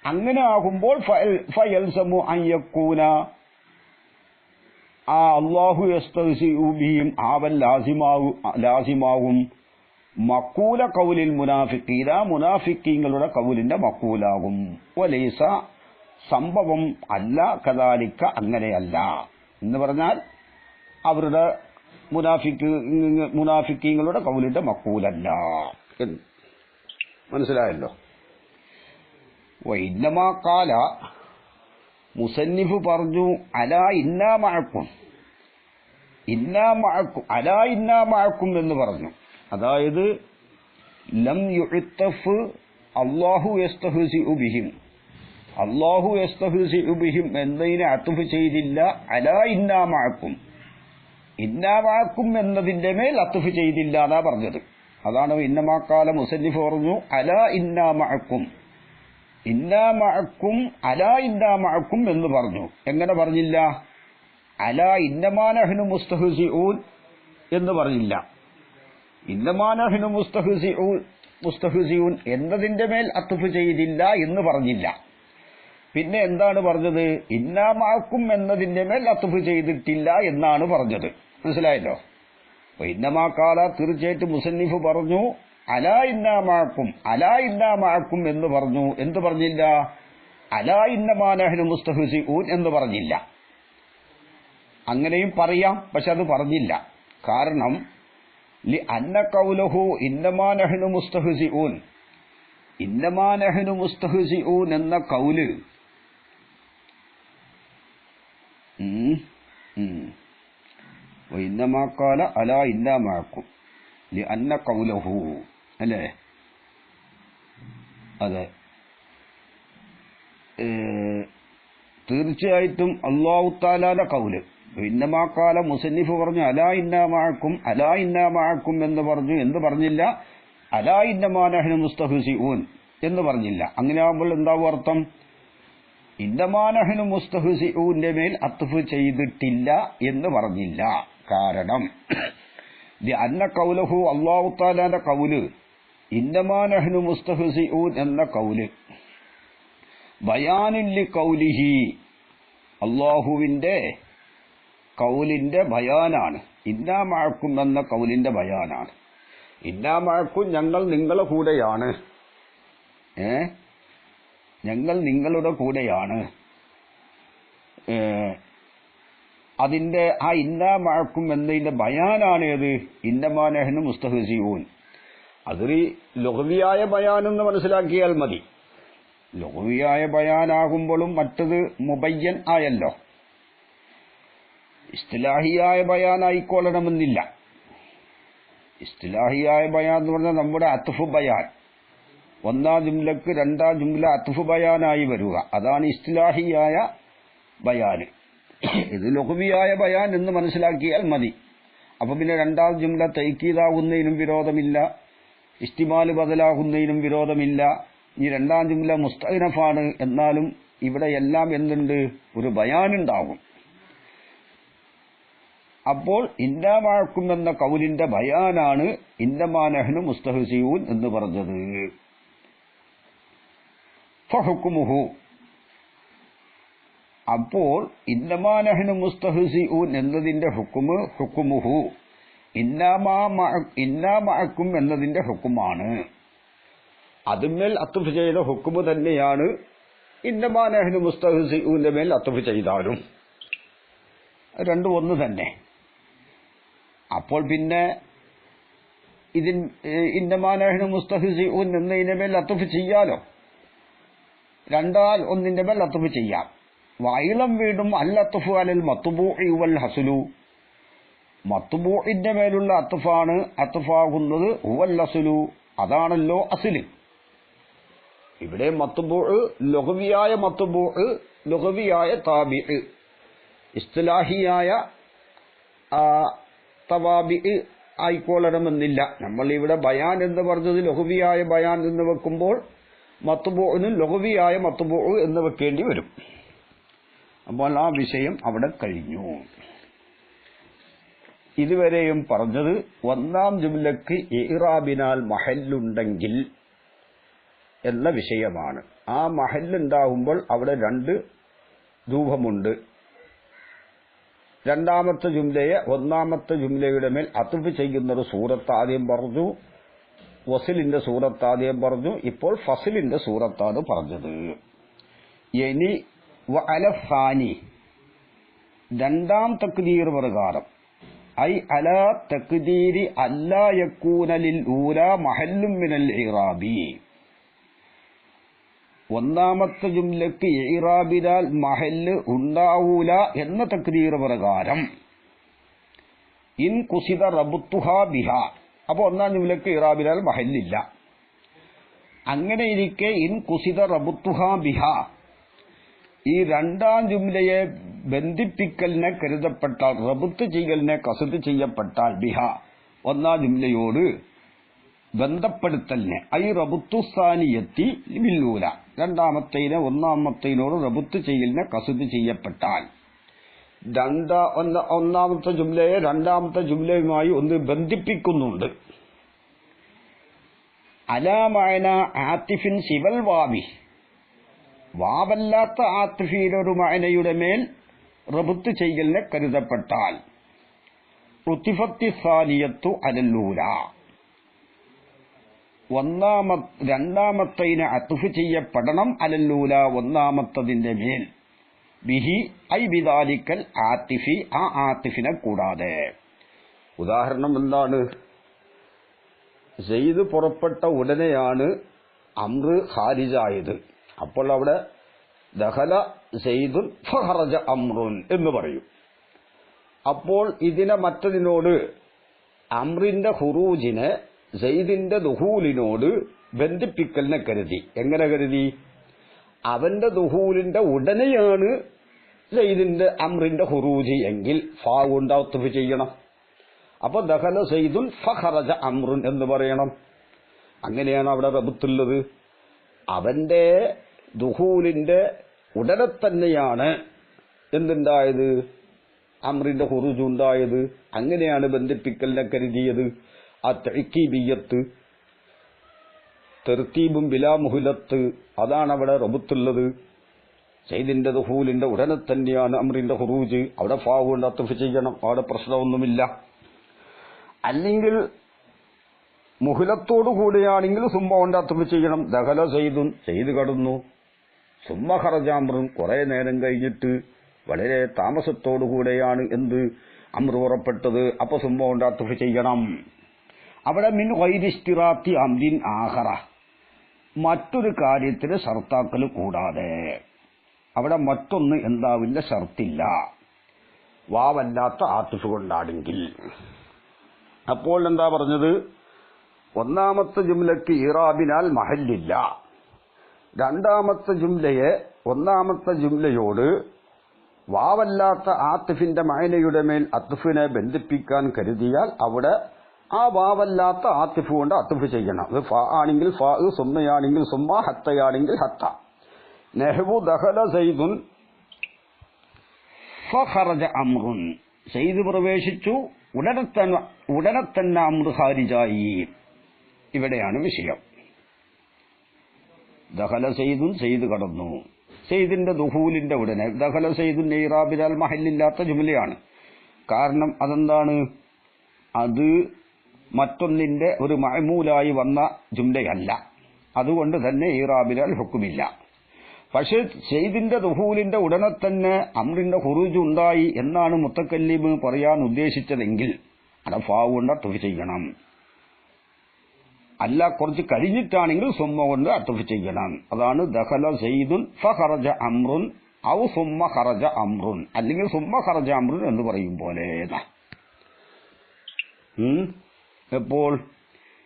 Speaker 1: അങ്ങനെ ആകുമ്പോൾ ഫയൽസമു അൻ യകൂന ആ അല്ലാഹു യസ്തഹ്സിഉ ബിഹിം ആവൽ ലാസിമാകും മഖൂല ഖൗലിൽ മുനാഫിഖീന മുനാഫിഖീങ്ങളുടെ ഖൗലിന്റെ മഖൂലാകും. വലൈസ സംഭവം അല്ല കദാലിക അങ്ങനെയല്ല എന്ന് പറഞ്ഞാൽ അവരുടെ മുനാഫിഖീങ്ങളുടെ ഖൗലിന്റെ മഖൂലല്ല. മനസ്സിലായല്ലോ? വഇന്നമാ ഖാല മുസന്നിഫ് പറഞ്ഞു അലാ ഇന്നാ മഅക്കും അലാ ഇന്നാ മഅക്കും എന്ന് പറഞ്ഞു. അതായത് ലം യുഅത്തഫ് അല്ലാഹു യസ്തഹ്സിഉ ബിഹിം അല്ലാഹു യസ്തഹ്സിഉ ബിഹിം എന്നതിനെ അത്ഫ് ചെയ്തില്ല അലാ ഇന്നാ മഅക്കും എന്നതിന്റെ മേൽ അത്ഫ് ചെയ്തില്ല എന്നാ പറഞ്ഞത്. അതാണ് ഇന്നമാ ഖാല മുസന്നിഫ് പറഞ്ഞു അലാ ഇന്നാ മഅക്കും അലാ ഇന്നാ മഅക്കും എന്ന് പറഞ്ഞു. എങ്ങനെ പറഞ്ഞില്ല? അലാ ഇന്നമാ നഹ്നു മുസ്തഹ്സിഊൻ എന്ന് പറഞ്ഞില്ല. ഇന്നമാ നഹ്നു മുസ്തഹ്സിഊൻ എന്നതിന്റെ മേൽ അത്ഫ് ചെയ്തില്ല എന്ന് പറഞ്ഞില്ല. പിന്നെ എന്താണ് പറഞ്ഞത്? ഇന്നാ മഅക്കും എന്നതിന്റെ മേൽ അത്ഫ് ചെയ്തിട്ടില്ല എന്നാണ് പറഞ്ഞത്. മനസ്സിലായല്ലോ? ഇന്നമാ ഖാല തീർച്ചയായിട്ടും മുസന്നിഫ് പറഞ്ഞു അലാ ഇന്നാ മഅക്കും എന്ന് പറഞ്ഞു. എന്ത് പറഞ്ഞില്ല? അലാ ഇന്നമാ നഹ്നു മുസ്തഹ്സിഊൻ എന്ന് പറഞ്ഞില്ല. അങ്ങനെയും പറയാം, പക്ഷെ അത് പറഞ്ഞില്ല. കാരണം ലി അന്ന ഖൗലഹു ഇന്നമാ നഹ്നു മുസ്തഹ്സിഊൻ എന്ന ഖൗല് ഇന്നമാ ഖാല അലാ ഇന്നാ മഅക്കും ലി അന്ന ഖൗലഹു അല്ലേ? അതെ, തീർച്ചയായിട്ടും അല്ലാഹു തആലയുടെ ഖൗല്. ഇന്നമാ ഖാല മുസന്നിഫ് പറഞ്ഞു അലാ ഇന്നാ മഅക്കും എന്ന് പറഞ്ഞു. എന്ത് പറഞ്ഞില്ല? അലാ ഇന്നമാ നഹ്നു മുസ്തഹ്സിഊൻ എന്ന് പറഞ്ഞില്ല. അങ്ങനെ ആകുമ്പോൾ എന്താവും അർത്ഥം? ഇന്നമാ നഹ്നു മുസ്തഹ്സിഊന്റെ മേൽ അത്ഫ് ചെയ്തിട്ടില്ല എന്ന് പറഞ്ഞില്ല. കാരണം അന്ന ഖൗലഹു അല്ലാഹു തആലയുടെ ഖൗല് ഇന്നമാ നഹ്നു മുസ്തഹ്സിഊൻ എന്ന ഖൗല് ബയാനുൽ ലിഖൗലിഹി അല്ലാഹുവിന്റെ ഖൗലിന്റെ ബയാനാണ്. ഇന്നാ മഅക്കും എന്ന ഖൗലിന്റെ ബയാനാണ്. ഇന്നാ മഴക്കും ഞങ്ങൾ നിങ്ങളുടെ കൂടെയാണ്, ഞങ്ങൾ നിങ്ങളുടെ കൂടെയാണ്. അതിന്റെ ആ ഇന്നാ മഴക്കും എന്നതിന്റെ ബയാനാണേത്? ഇന്നമാ നഹ്നു മുസ്തഹ്സിഊൻ. അതൊരു ലഗ്വിയായ ബയാനെന്ന് മനസ്സിലാക്കിയാൽ മതി. ലഗ്വിയായ ബയാനാകുമ്പോഴും മറ്റത് മുബയ്യൻ ആയല്ലോ. ഇസ്തിലാഹിയായ ബയാനായിക്കൊള്ളണമെന്നില്ല. ഇസ്തിലാഹിയായ ബയാൻ എന്ന് പറഞ്ഞാൽ നമ്മുടെ അത്ഫ് ബയാൻ, ഒന്നാം ജുംലക്ക് രണ്ടാം ജുംല അത്ഫ് ബയാനായി വരിക, അതാണ് ഇസ്തിലാഹിയായ ബയാന്. ഇത് ലഗ്വിയായ ബയാൻ എന്ന് മനസ്സിലാക്കിയാൽ മതി. അപ്പൊ പിന്നെ രണ്ടാം ജുംല തൈക്കീദാകുന്നതിനും വിരോധമില്ല, ഇസ്തിമാല് ബദലാകുന്നതിനും വിരോധമില്ല. ഈ രണ്ടാം ജുംല മുസ്തഅനഫാണ്, എന്നാലും ഇവിടെ എല്ലാം എന്തുണ്ട്? ഒരു ബയാനുണ്ടാകും. അപ്പോൾ ഇന്നാ മഴക്കും എന്ന കൗലിന്റെ ബയാനാണ് ഇന്നമാ നഹ്നു മുസ്തഹ്സിഊൻ എന്ന് പറഞ്ഞത്. ഫഹുക്മുഹു, അപ്പോൾ ഇന്നമാ നഹ്നു മുസ്തഹ്സിഊൻ എന്നതിന്റെ ഹുക്മുഹു ഇന്നാ മഅക്കും എന്നതിന്റെ ഹുക്കുമാണ്. അതിന്മേൽ അത്ഫ് ചെയ്ത ഹുക്കുമ് തന്നെയാണ് ഇന്നമാ നഹ്നു മുസ്തഹ്സിഊന്റെ മേൽ അത്ഫ് ചെയ്താലും. രണ്ടും ഒന്ന് തന്നെ. അപ്പോൾ പിന്നെ ഇന്നമാ നഹ്നു മുസ്തഹ്സിഊൻ എന്നതിന്റെ മേൽ അത്ഫ് ചെയ്യാലോ, രണ്ടാൽ ഒന്നിന്റെ മേൽ അത്ഫ് ചെയ്യാം. വൈളം വീണ്ടും അൽ അത്ഫു അലൽ മത്ബൂഇ വൽ ഹസ്ലു, മത്ബൂഇന്റെ മേലുള്ള അത്ഫാണ് അത്ഫാകുന്നത്. വൽ ഹസ്ലു, അതാണല്ലോ അസ്ല്. ഇവിടെ മത്ബൂഅ് ലഗ്വിയായ മത്ബൂഅ്, ലഗ്വിയായ താബിഅ്, ഇസ്തിലാഹിയായ തവാബിഅ് ആയിക്കൊള്ളണമെന്നില്ല. നമ്മൾ ഇവിടെ ബയാൻ എന്ന് പറഞ്ഞത് ലഗ്വിയായ ബയാൻ എന്ന് വെക്കുമ്പോൾ മത്ബൂഇന് ലഗ്വിയായ മത്ബൂഅ് എന്ന് വെക്കേണ്ടി വരും. അപ്പോൾ ആ വിഷയം അവിടെ കഴിഞ്ഞു. ഇതുവരെയും പറഞ്ഞത് ഒന്നാം ജുംലക്ക് ഇറാബിനാൽ മഹല്ലുണ്ടെങ്കിൽ എന്ന വിഷയമാണ്. ആ മഹല്ലുണ്ടാകുമ്പോൾ അവിടെ രണ്ട് രൂപമുണ്ട്. രണ്ടാമത്തെ ജുംലയെ ഒന്നാമത്തെ ജുംലയുടെ മേൽ അത്ഫ് ചെയ്യുന്നൊരു സൂറത്ത് ആദ്യം പറഞ്ഞു, വസിലിന്റെ സൂറത്ത് ആദ്യം പറഞ്ഞു, ഇപ്പോൾ ഫസിലിന്റെ സൂറത്താണ് പറഞ്ഞത്. ഇനി വഅലഫാനി, രണ്ടാം തക്ദീർ പ്രകാരം, ഐ അലാ തക്ദീരി അല്ലാ യകൂന ലിൽ ഊല മഹല്ലും മിനൽ ഇറാബി, ഒന്നാമത്തെ ജുംലക്ക് ഇറാബിനാൽ മഹല്ല് ഉണ്ടാവൂല എന്ന തക്ദീർ പ്രകാരം ഇൻ കുസിദ റബ്തുഹാ ബിഹ, അപ്പൊ ഒന്നാം ജുംലക്ക് ഇറാബിനാൽ മഹല്ലില്ല. അങ്ങനെ ഇരിക്കെ ഇൻ കുസിദ റബ്തുഹാ ബിഹ, ഈ രണ്ടാം ജുംലയെ ബന്ധിപ്പിക്കലിനെ കരുതപ്പെട്ടാൽ, റബ്ത്ത് ചെയ്യലിനെ കസദ് ചെയ്യപ്പെട്ടാൽ, ബിഹ ഒന്നാം ജുംലയോട് ബന്ധപ്പെടുത്തലിനെ, ഐ റബ്ത്തുസാനിയത്തി ബില്ലൂല, രണ്ടാമത്തേനെ ഒന്നാമത്തേനോട് റബ്ത്ത് ചെയ്യലിനെ കസദ് ചെയ്യപ്പെട്ടാൽ, ഒന്നാമത്തെ ജുംലയെ രണ്ടാമത്തെ ജുംലയുമായി ഒന്ന് ബന്ധിപ്പിക്കുന്നുണ്ട്. അലാ മഅന ആതിഫിൻ സിവൽ വാവി, വാവല്ലാത്ത ആതിഫിലൊരു മഅനയുടെ മേൽ റബ്ത്ത് ചെയ്യലിനെ കരുതപ്പെട്ടാൽ, ഉത്തിഫത്തി സാനിയത്തു അലല്ലൂല, രണ്ടാമത്തതിനെ അത്ഫ് ചെയ്യപ്പെടണം അലല്ലൂല ഒന്നാമത്തതിന്റെ മേൽ, ബിഹി ഐ ബിദാലിക്കൽ ആതിഫി, ആ ആതിഫിനെ കൂടാതെ. ഉദാഹരണം എന്താണ്? സെയ്ദ് പുറപ്പെട്ട ഉടനെയാണ് അംറ് ഖാരിജായത്. അപ്പോൾ അവിടെ ദഖല സെയ്ദുൻ ഫഖറജ അംറുൻ എന്ന് പറയും. അപ്പോൾ ഇതിനെ മറ്റതിനോട്, അംറിന്റെ ഖുറൂജിനെ സെയ്ദിന്റെ ദുഹൂലിനോട് ബന്ധിപ്പിക്കലിനെ കരുതി. എങ്ങനെ കരുതി? അവന്റെ ദുഹൂലിന്റെ ഉടനെയാണ് സെയ്ദിന്റെ അംറിന്റെ ഖുറൂജ് എങ്കിൽ ഫാ കൊണ്ട് അത്ഫ് ചെയ്യണം. അപ്പൊ ദഖല സെയ്ദുൻ ഫഖറജ അംറുൻ എന്ന് പറയണം. അങ്ങനെയാണ് അവിടെ റബ്ത്തുള്ളത്. അവന്റെ ദുഹൂലിന്റെ ഉടനെ തന്നെയാണ് എന്തുണ്ടായത്? അംറിന്റെ ഖുറൂജ് ഉണ്ടായത്. അങ്ങനെയാണ് ബന്ധിപ്പിക്കലിനെ കരുതിയത്. ആ തഅക്കീബിയ്യത്ത്, തർത്തീബും ബിലാ മുഹ്ലത്ത്, അതാണ് അവിടെ റബ്ത്തുള്ളത്. സെയ്ദിന്റെ ദുഹൂലിന്റെ ഉടനെ തന്നെയാണ് അംറിന്റെ ഖുറൂജ്. അവിടെ ഫാ കൊണ്ട് അത്ഫ് ചെയ്യണം. അവിടെ പ്രശ്നമൊന്നുമില്ല. അല്ലെങ്കിൽ മുഹുലത്തോടു കൂടിയാണെങ്കിൽ സുമ്മ കൊണ്ട് അത്തുഫ് ചെയ്യണം. ദഖല സൈദുൻ, സെയ്ദ് കടന്നു. സുമ്മ ഖറജ അംറുൻ, കുറെ നേരം കഴിഞ്ഞിട്ട് വളരെ താമസത്തോടുകൂടെയാണ് എന്ത് അമ്ര പുറപ്പെട്ടത്. അപ്പൊ സുമ്മ കൊണ്ട് അത്തുഫ് ചെയ്യണം. അവിടെ മിൻ ഗൈരി ഇസ്തിറാത്തി അംരിൻ ആഖറ, മറ്റൊരു കാര്യത്തിന് ഷർത്താക്കൽ കൂടാതെ. അവിടെ മറ്റൊന്ന് എന്താവില്ല, ഷർത്തില്ല, വാവല്ലാത്ത ആത്തിഫ് കൊണ്ടാണെങ്കിൽ. അപ്പോൾ എന്താ പറഞ്ഞത്? ഒന്നാമത്തെ ജുംലയ്ക്ക് ഇറാബിനാൽ മഹല്ലില്ല. രണ്ടാമത്തെ ജുംലയെ ഒന്നാമത്തെ ജുംലയോട് വാവല്ലാത്ത ആത്തിഫിന്റെ മഅനയുടെ മേൽ അത്ഫിനെ ബന്ധിപ്പിക്കാൻ കരുതിയാൽ അവിടെ ആ വാവല്ലാത്ത ആത്തിഫ് കൊണ്ട് അത്ഫ് ചെയ്യണം. അത് ഫ ആണെങ്കിൽ ഫ, സുമ്മയാണെങ്കിൽ സുമ്മ, ഹത്തയാണെങ്കിൽ ഹത്ത. നെഹ്വു ദഖല സൈദുൻ ഫഖറജ അംറുൻ, സെയ്ദ് പ്രവേശിച്ചു, ഉടനെ തന്നെ അംറ് ഖാരിജായി. ഇവിടെയാണ് വിഷയം. ദഖല സൈദുൻ, സെയ്ദ് കടന്നു. സെയ്ദിന്റെ ദുഖൂലിന്റെ ഉടനെ. ദഖല സൈദുൻ ഇറാബിനാൽ മഹല്ലില്ലാത്ത ജുംലയാണ്. കാരണം അതെന്താണ്? അത് മറ്റൊന്നിന്റെ ഒരു മഅമൂലായി വന്ന ജുംലയല്ല. അതുകൊണ്ട് തന്നെ ഇറാബിനാൽ ഹുക്കുമില്ല. പക്ഷേ സെയ്ദിന്റെ ദുഖൂലിന്റെ ഉടനെ തന്നെ അംറിന്റെ ഖുറൂജ് ഉണ്ടായി എന്നാണ് മുത്തക്കല്ലിം പറയാൻ ഉദ്ദേശിച്ചതെങ്കിൽ അവിടെ ഫാ കൊണ്ട് അത്ഫ് ചെയ്യണം. അല്ല, കുറച്ച് കഴിഞ്ഞിട്ടാണെങ്കിൽ സുമ്മ കൊണ്ട് അത്ഫ് ചെയ്യണം. അതാണ് ദഖല സൈദുൻ ഫഖറജ അംറുൻ ഔ സുമ്മ ഖറജ അംറുൻ, അല്ലെങ്കിൽ സുമ്മ ഖറജ അംറുൻ എന്ന് പറയും പോലെ. എപ്പോൾ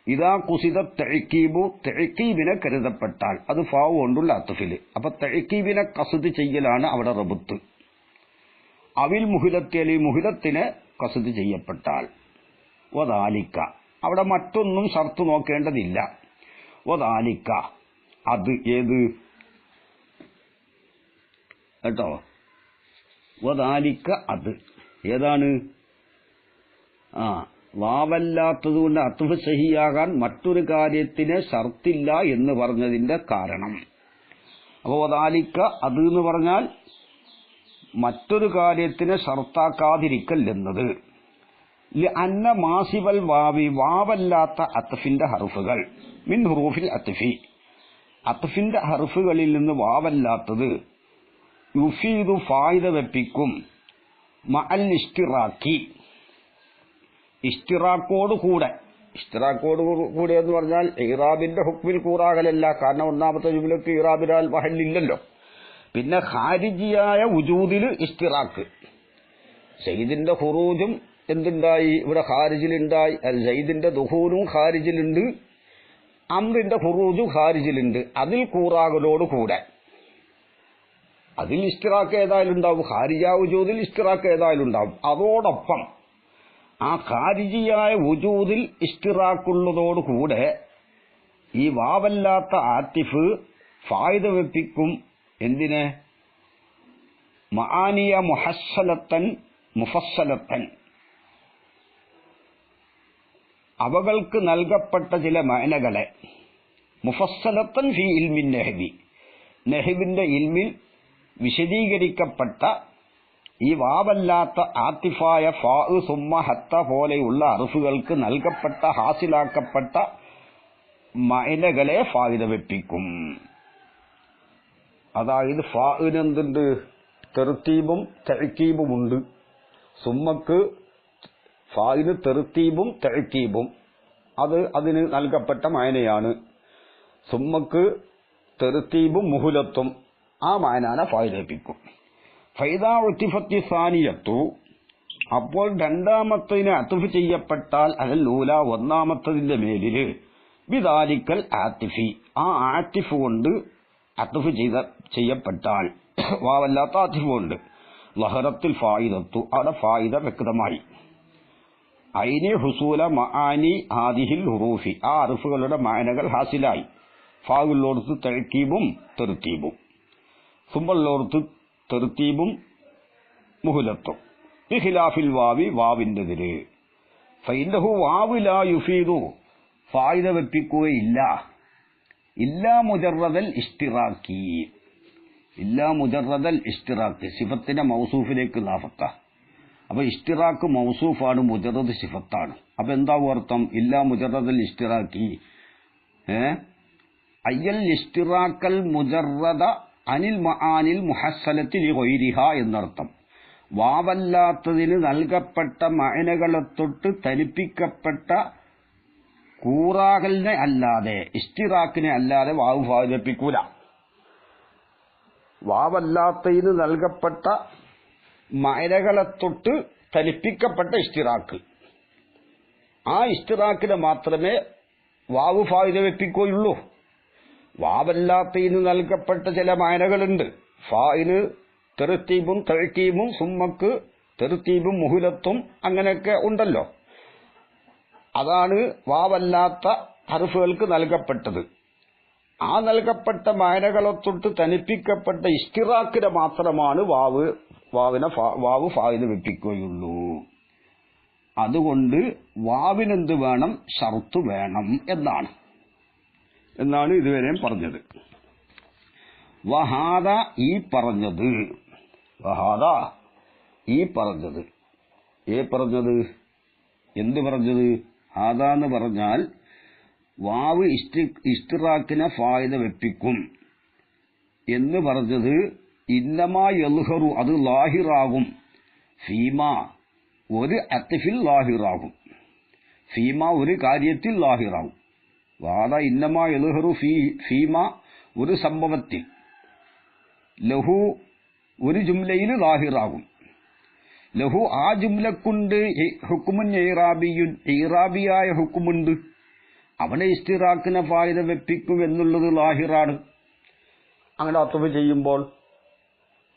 Speaker 1: ഇതാ കുസിത തഅക്കീബു, തഅക്കീബിനെ കരുതപ്പെട്ടാൽ, അത് ഫാ കൊണ്ടുള്ള അത്ഫില്. അപ്പൊ തഅക്കീബിനെ ഖസ്ദ് ചെയ്യലാണ് അവിടെ റബ്ത്ത്. അവിൽ മുഹ്ലത്തി, അലി മുഹ്ലത്തിനെ ഖസ്ദ് ചെയ്യപ്പെട്ടാൽ. വദാലിക, അവിടെ മറ്റൊന്നും ഷർത്ത് നോക്കേണ്ടതില്ല. വദാലിക, അത് ഏത് കേട്ടോ? വദാലിക, അത് ഏതാണ്? വാവല്ലാത്തതുകൊണ്ട് അത്ഫ് സഹിയാകാൻ മറ്റൊരു കാര്യത്തിന് ഷർത്തില്ല എന്ന് പറഞ്ഞതിന്റെ കാരണം. അപ്പോൾ വദാലിക, അത് എന്ന് പറഞ്ഞാൽ മറ്റൊരു കാര്യത്തിന് ഷർത്താക്കാതിരിക്കൽ എന്നത്. അന്ന മാസിവൽ വാവി, വാവല്ലാത്ത അത്ഫിന്റെ ഹർഫുകൾ, മിൻ ഹുറൂഫിൽ അത്ഫി, അത്ഫിന്റെ ഹർഫുകളിൽ നിന്ന് വാവല്ലാത്തത് യുഫീദു, ഫായിദ വെപ്പിക്കും, മഅൽ ഇഷ്തിറാക്കി, ഇഷ്തിറാക്കോട് കൂടെ. ഇഷ്തിറാക്കോട് കൂടെ എന്ന് പറഞ്ഞാൽ ഇറാബിന്റെ ഹുക്മിൽ കൂറാകലല്ല. കാരണം ഒന്നാമത്തെ ജുംലക്ക് ഇറാബിനാൽ മഹല്ലില്ലല്ലോ. പിന്നെ ഖാരിജിയായ വുജൂദിൽ ഇഷ്തിറാക്ക്. സെയ്ദിന്റെ ഖുറൂജും എന്തുണ്ടായി? ഇവിടെ ഖാരിജിലുണ്ടായി. സെയ്ദിന്റെ ദുഖൂലും ഖാരിജിലുണ്ട്, അംറിന്റെ ഖുറൂജും ഖാരിജിലുണ്ട്. അതിൽ കൂറാകലോട് കൂടെ അതിൽ ഇഷ്തിറാക്ക് ഏതായാലും ഉണ്ടാവും. ഖാരിജ വുജൂദിൽ ഇഷ്തിറാക്ക് ഏതായാലും ഉണ്ടാവും. അതോടൊപ്പം ആ ഖാരിജിയായ വുജൂദിൽ ഇഷ്തിറാക്കുള്ളതോടുകൂടെ ഈ വാവല്ലാത്ത ആത്തിഫ് ഫായിദ വെപ്പിക്കും. എന്തിനെ? മആനിയ മുഹസ്സലത്തൻ മുഫസ്സലത്തൻ, അവകൾക്ക് നൽകപ്പെട്ട ചില മഅനകളെ. മുഫസ്സലത്തൻ ഫി ഇൽമിൻ നഹ്വി, നഹ്വിന്റെ ഇൽമിൽ വിശദീകരിക്കപ്പെട്ട ഈ വാവല്ലാത്ത ആത്തിഫായ ഫാ, സുമ്മ, ഹത്ത പോലെയുള്ള അർഫുകൾക്ക് നൽകപ്പെട്ട ഹാസിലാക്കപ്പെട്ട മഅനകളെ ഫായിദ വെപ്പിക്കും. അതായത് ഫാഇന് എന്തുണ്ട്? തെർത്തീബും തഅക്കീബുമുണ്ട്. സുമ്മക്ക് ഫാഇന് തെർത്തീബും തഅക്കീബും, അത് അതിന് നൽകപ്പെട്ട മഅനയാണ്. സുമ്മക്ക് തെർത്തീബും മുഹ്ലത്തും, ആ മഅനാനെ ഫായിദ വെപ്പിക്കും. ഫൈദാ ഉത്തിഫത്തി സാനിയത്തു, അപ്പോൾ രണ്ടാമത്തതിനെ അത്ഫ് ചെയ്യപ്പെട്ടാൽ അലൽ ഊല, ഒന്നാമത്തതിന്റെ മേലില്, ബിദാലിക്കൽ ആത്തിഫി, ആ ആത്തിഫ് കൊണ്ട് അത്ഫ് ചെയ്യപ്പെട്ടാൽ, വാവല്ലാത്ത ആത്തിഫ് കൊണ്ട്, ലഹറത്തിൽ ഫായിദത്തു, അവിടെ ഫായിദ വ്യക്തമായി. ഐനി ഹുസൂല മആനി ഹാദിഹിൽ ഹുറൂഫി, ആ അർഫുകളുടെ മഅനകൾ ഹാസിലായി. ഫാഉള്ളോർത്ത് തഅക്കീബും തെർത്തീബും, സുമ്മള്ളോർത്ത് തെർത്തീബും മുഹ്ലത്തും. ബിഖിലാഫിൽ വാവി, വാവിന്റെതിര്. ഫഇന്നഹു വാവ് ലാ യുഫീദു, ഫായിദ വെപ്പിക്കുകയില്ല. ഇല്ലാ മുജറദൽ ഇഷ്തിറാക്കി, ഇല്ലാ മുജറദൽ ഇഷ്തിറാക്കി, സിഫത്തിന്റെ മൗസൂഫിലേക്ക് ലാഫത്ത. അപ്പൊ ഇഷ്തിറാക്ക് മൗസൂഫാണ്, മുജറദ് സിഫത്താണ്. അപ്പൊ എന്താവും അർത്ഥം? ഇല്ലാ മുജറദൽ ഇഷ്തിറാക്കി അയ്യൽ ഇഷ്തിറാക്കൽ മുജറദ അനിൽ മആനിൽ മുഹസ്സലത്തി ലിഗൈരിഹ എന്നർത്ഥം. വാവല്ലാത്തതിന് നൽകപ്പെട്ട മഅനകളെ തൊട്ട് തരിപ്പിക്കപ്പെട്ട കൂറാകലിനെ അല്ലാതെ, ഇഷ്തിറാക്കിനെ അല്ലാതെ വാവ് ഫായിദപ്പിക്കൂല. വാവല്ലാത്തതിന് നൽകപ്പെട്ട മഅനകളെ തൊട്ട് തരിപ്പിക്കപ്പെട്ട ഇഷ്തിറാക്ക്, ആ ഇഷ്തിറാക്കിനെ മാത്രമേ വാവ് ഫായിദ വെപ്പിക്കുകയുള്ളൂ. വാവല്ലാത്തതിന് നൽകപ്പെട്ട ചില മഅനകളുണ്ട്. ഫായിന് തെർത്തീബും തഴക്കീബും, സുമ്മക്ക് തെർത്തീബും മുഹുലത്തും അങ്ങനെയൊക്കെ ഉണ്ടല്ലോ. അതാണ് വാവല്ലാത്ത ഹർഫുകൾക്ക് നൽകപ്പെട്ടത്. ആ നൽകപ്പെട്ട മഅനകളെ തൊട്ട് തനിപ്പിക്കപ്പെട്ട ഇഷ്തിറാക്കിനെ മാത്രമാണ് വാവ് ഫായിദ വെപ്പിക്കുകയുള്ളൂ. അതുകൊണ്ട് വാവിനെന്ത് വേണം? ഷർത്ത് വേണം എന്നാണ് ഇതുവരെയും പറഞ്ഞത്. വഹാദ ഈ പറഞ്ഞത്, വഹാദ ഈ പറഞ്ഞത്, എന്ത് പറഞ്ഞത്? ഹാദ എന്ന് പറഞ്ഞാൽ വാവ് ഇഷ്തിറാക്കിനെ ഫായിദ വെപ്പിക്കും എന്ന് പറഞ്ഞത്. ഇന്നമാ യൽഹറു, അത് ലാഹിറാകും. ഫീമ, ഒരു അത്ഫിൽ ലാഹിറാകും. ഫീമ, ഒരു കാര്യത്തിൽ ലാഹിറാകും. വാദ ഇന്നമാ യൽഹറു ഫീമ, ഒരു സംഭവത്തിൽ. ലഹു, ഒരു ജുംലയിൽ ലാഹിറാകും. ലഹു, ആ ജുംലക്കുണ്ട് ഹുക്കുമുൻ ഇറാബിയുൻ, ഇറാബിയായ ഹുക്കുമുണ്ട്. അവിടെ ഇസ്തിറാക്കിനെ ഫായിദ വെപ്പിക്കും എന്നുള്ളത് ലാഹിറാണ്. അങ്ങനെ അത്വ ചെയ്യുമ്പോൾ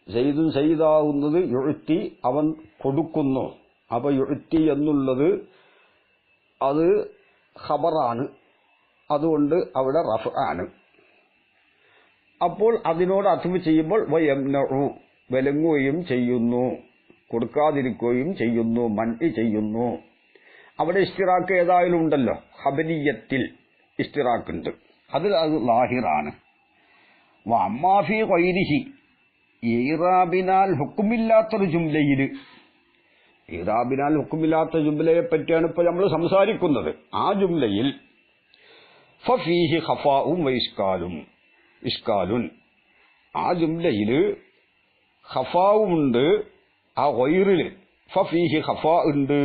Speaker 1: സയ്യിദുൻ സയ്യിദാവുന്നത് യുഅ്തി, അവൻ കൊടുക്കുന്നു. അപ്പൊ യുഅ്തി എന്നുള്ളത് അത് ഖബറാണ്, അതുകൊണ്ട് അവിടെ റഫ് ആണ്. അപ്പോൾ അതിനോട് അത്വ ചെയ്യുമ്പോൾ വയംനഉ, വിലങ്ങുകയും ചെയ്യുന്നു, കൊടുക്കാതിരിക്കുകയും ചെയ്യുന്നു, മൻഇ ചെയ്യുന്നു. അവിടെ ഇസ്തിറാക്ക് ഏതായാലും ഉണ്ടല്ലോ, ഖബരിയത്തിൽ ഇസ്തിറാക്കുണ്ട്, അത് ലാഹിറാണ്. വഅമ്മാഫി ഗൈരിഹി, ഇറാബിനാൽ ഹുക്കുമില്ലാത്തൊരു ജുംലയിൽ, ഇറാബിനാൽ ഹുക്കുമില്ലാത്ത ജുംലയെ പറ്റിയാണ് ഇപ്പോൾ നമ്മൾ സംസാരിക്കുന്നത്. ആ ജുംലയിൽ ഫഫീഹി ഖഫാഉം വഇഷ്കാലും, ഇഷ്കാലുൻ, ആ ജുംലയിൽ ഖഫാവുമുണ്ട്, ആ ഗൈറിൽ ഫഫീഹി ഖഫാ ഉണ്ട്,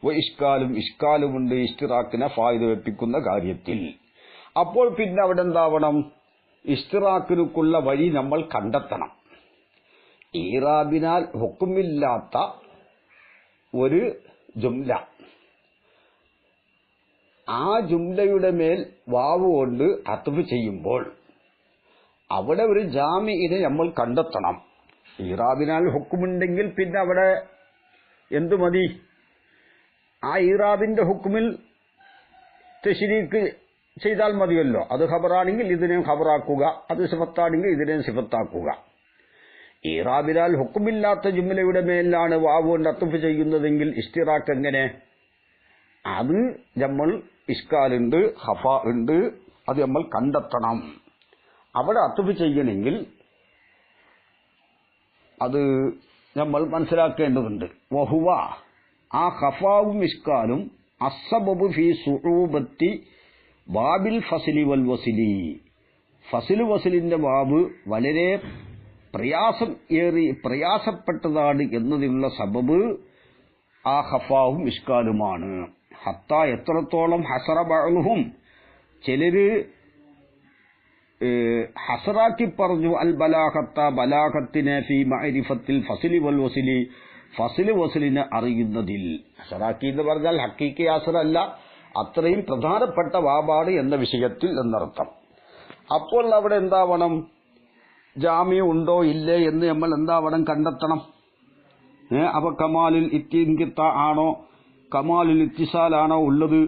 Speaker 1: വഇഷ്കാലും, ഇഷ്കാലുമുണ്ട്, ഇസ്തിറാക്കിനെ ഫായിദ വെപ്പിക്കുന്ന കാര്യത്തിൽ. അപ്പോൾ പിന്നെ അവിടെ എന്താവണം? ഇസ്തിറാക്കിനുള്ള വഴി നമ്മൾ കണ്ടെത്തണം. ഇറാബിനാൽ ഹുക്കുമില്ലാത്ത ഒരു ജുംല, ആ ജുംലയുടെ മേൽ വാവ് കൊണ്ട് അത്ഫ് ചെയ്യുമ്പോൾ അവിടെ ഒരു ജാമിഇനെ നമ്മൾ കണ്ടെത്തണം. ഇറാബിനാൽ ഹുക്കുമുണ്ടെങ്കിൽ പിന്നെ അവിടെ എന്തു മതി? ആ ഇറാബിന്റെ ഹുക്കുമിൽ തശ്രീക്ക് ചെയ്താൽ മതിയല്ലോ. അത് ഖബറാണെങ്കിൽ ഇതിനെയും ഖബറാക്കുക, അത് സിഫത്താണെങ്കിൽ ഇതിനെയും സിഫത്താക്കുക. ഇറാബിനാൽ ഹുക്കുമില്ലാത്ത ജുംലയുടെ മേലാണ് വാവ് കൊണ്ട് അത്ഫ് ചെയ്യുന്നതെങ്കിൽ ഇസ്തിറാക്ക് എങ്ങനെ? അത് നമ്മൾ ഇഷ്കാലുണ്ട്, ഖഫ ഉണ്ട്, അത് നമ്മൾ കണ്ടെത്തണം. അവിടെ അത്ഫ് ചെയ്യണമെങ്കിൽ അത് നമ്മൾ മനസ്സിലാക്കേണ്ടതുണ്ട്. വഹുവ, ആ ഖഫാവും ഇഷ്കാലും അസ്സബബു ഫീ സുഊബത്തി ബാബിൽ ഫസ്ലി വൽ വസ്ലി, ഫസ്ൽ വസ്ലിന്റെ ബാബ് വളരെ പ്രയാസപ്പെട്ടതാണ് എന്നതിനുള്ള സബബ് ആ ഖഫാവും ഇഷ്കാലുമാണ്. ഹത്ത, എത്രത്തോളം ഹസറ ബഅ്ലുഹും, ചിലര് ഹസറാക്കി പറഞ്ഞു, അൽ ബലാഗത്ത, ബലാഗത്തിനെ ഫീ മഅരിഫത്തിൽ ഫസ്ലി വൽ വസ്ലി, ഫസ്ൽ വസ്ലിനെ അറിയുന്നതിൽ. ഹസറാക്കി എന്ന് പറഞ്ഞാൽ ഹക്കീക്കി ഹസറല്ല, അത്രയും പ്രധാനപ്പെട്ട വാബാണ് എന്ന വിഷയത്തിൽ എന്നർത്ഥം. അപ്പോൾ അവിടെ എന്താവണം? ജാമ്യ ഉണ്ടോ ഇല്ലേ എന്ന് നമ്മൾ എന്താവണം? കണ്ടെത്തണം. അപ്പൊ കമാലിൽ ഇത്തിൻകിത്ത ആണോ, കമാലിൽ ഇത്തിസാലാണോ ഉള്ളത്?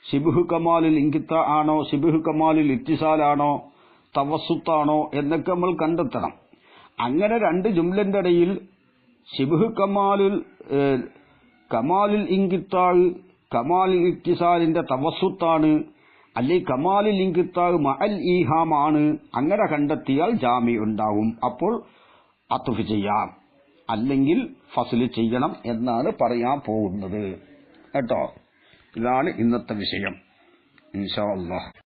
Speaker 1: ശിബുഹ് കമാലിൽ ഇൻകിത്ത ആണോ, ശിബുഹ് കമാലിൽ ഇത്തിസാലാണോ, തവസ്സുത്താണോ എന്നൊക്കെ നമ്മൾ കണ്ടെത്തണം. അങ്ങനെ രണ്ട് ജുംലന്റെ ഇടയിൽ ശിബുഹ് കമാലിൽ ഇൻകിത്താൾ, കമാലിൽ ഇത്തിസാലിന്റെ തവസ്സുത്താണ്, അല്ലെങ്കിൽ കമാലിൽ ഇൻകിത്താൾ മഅൽ ഈഹാമാണ്. അങ്ങനെ കണ്ടെത്തിയാൽ ജാമി ഉണ്ടാവും. അപ്പോൾ അത്ഫ് ചെയ്യാം. അല്ലെങ്കിൽ ഫസ്ല് ചെയ്യണം എന്നാണ് പറയാൻ പോകുന്നത് കേട്ടോ. ഇതാണ് ഇന്നത്തെ വിഷയം ഇൻഷാ അല്ലാഹ്.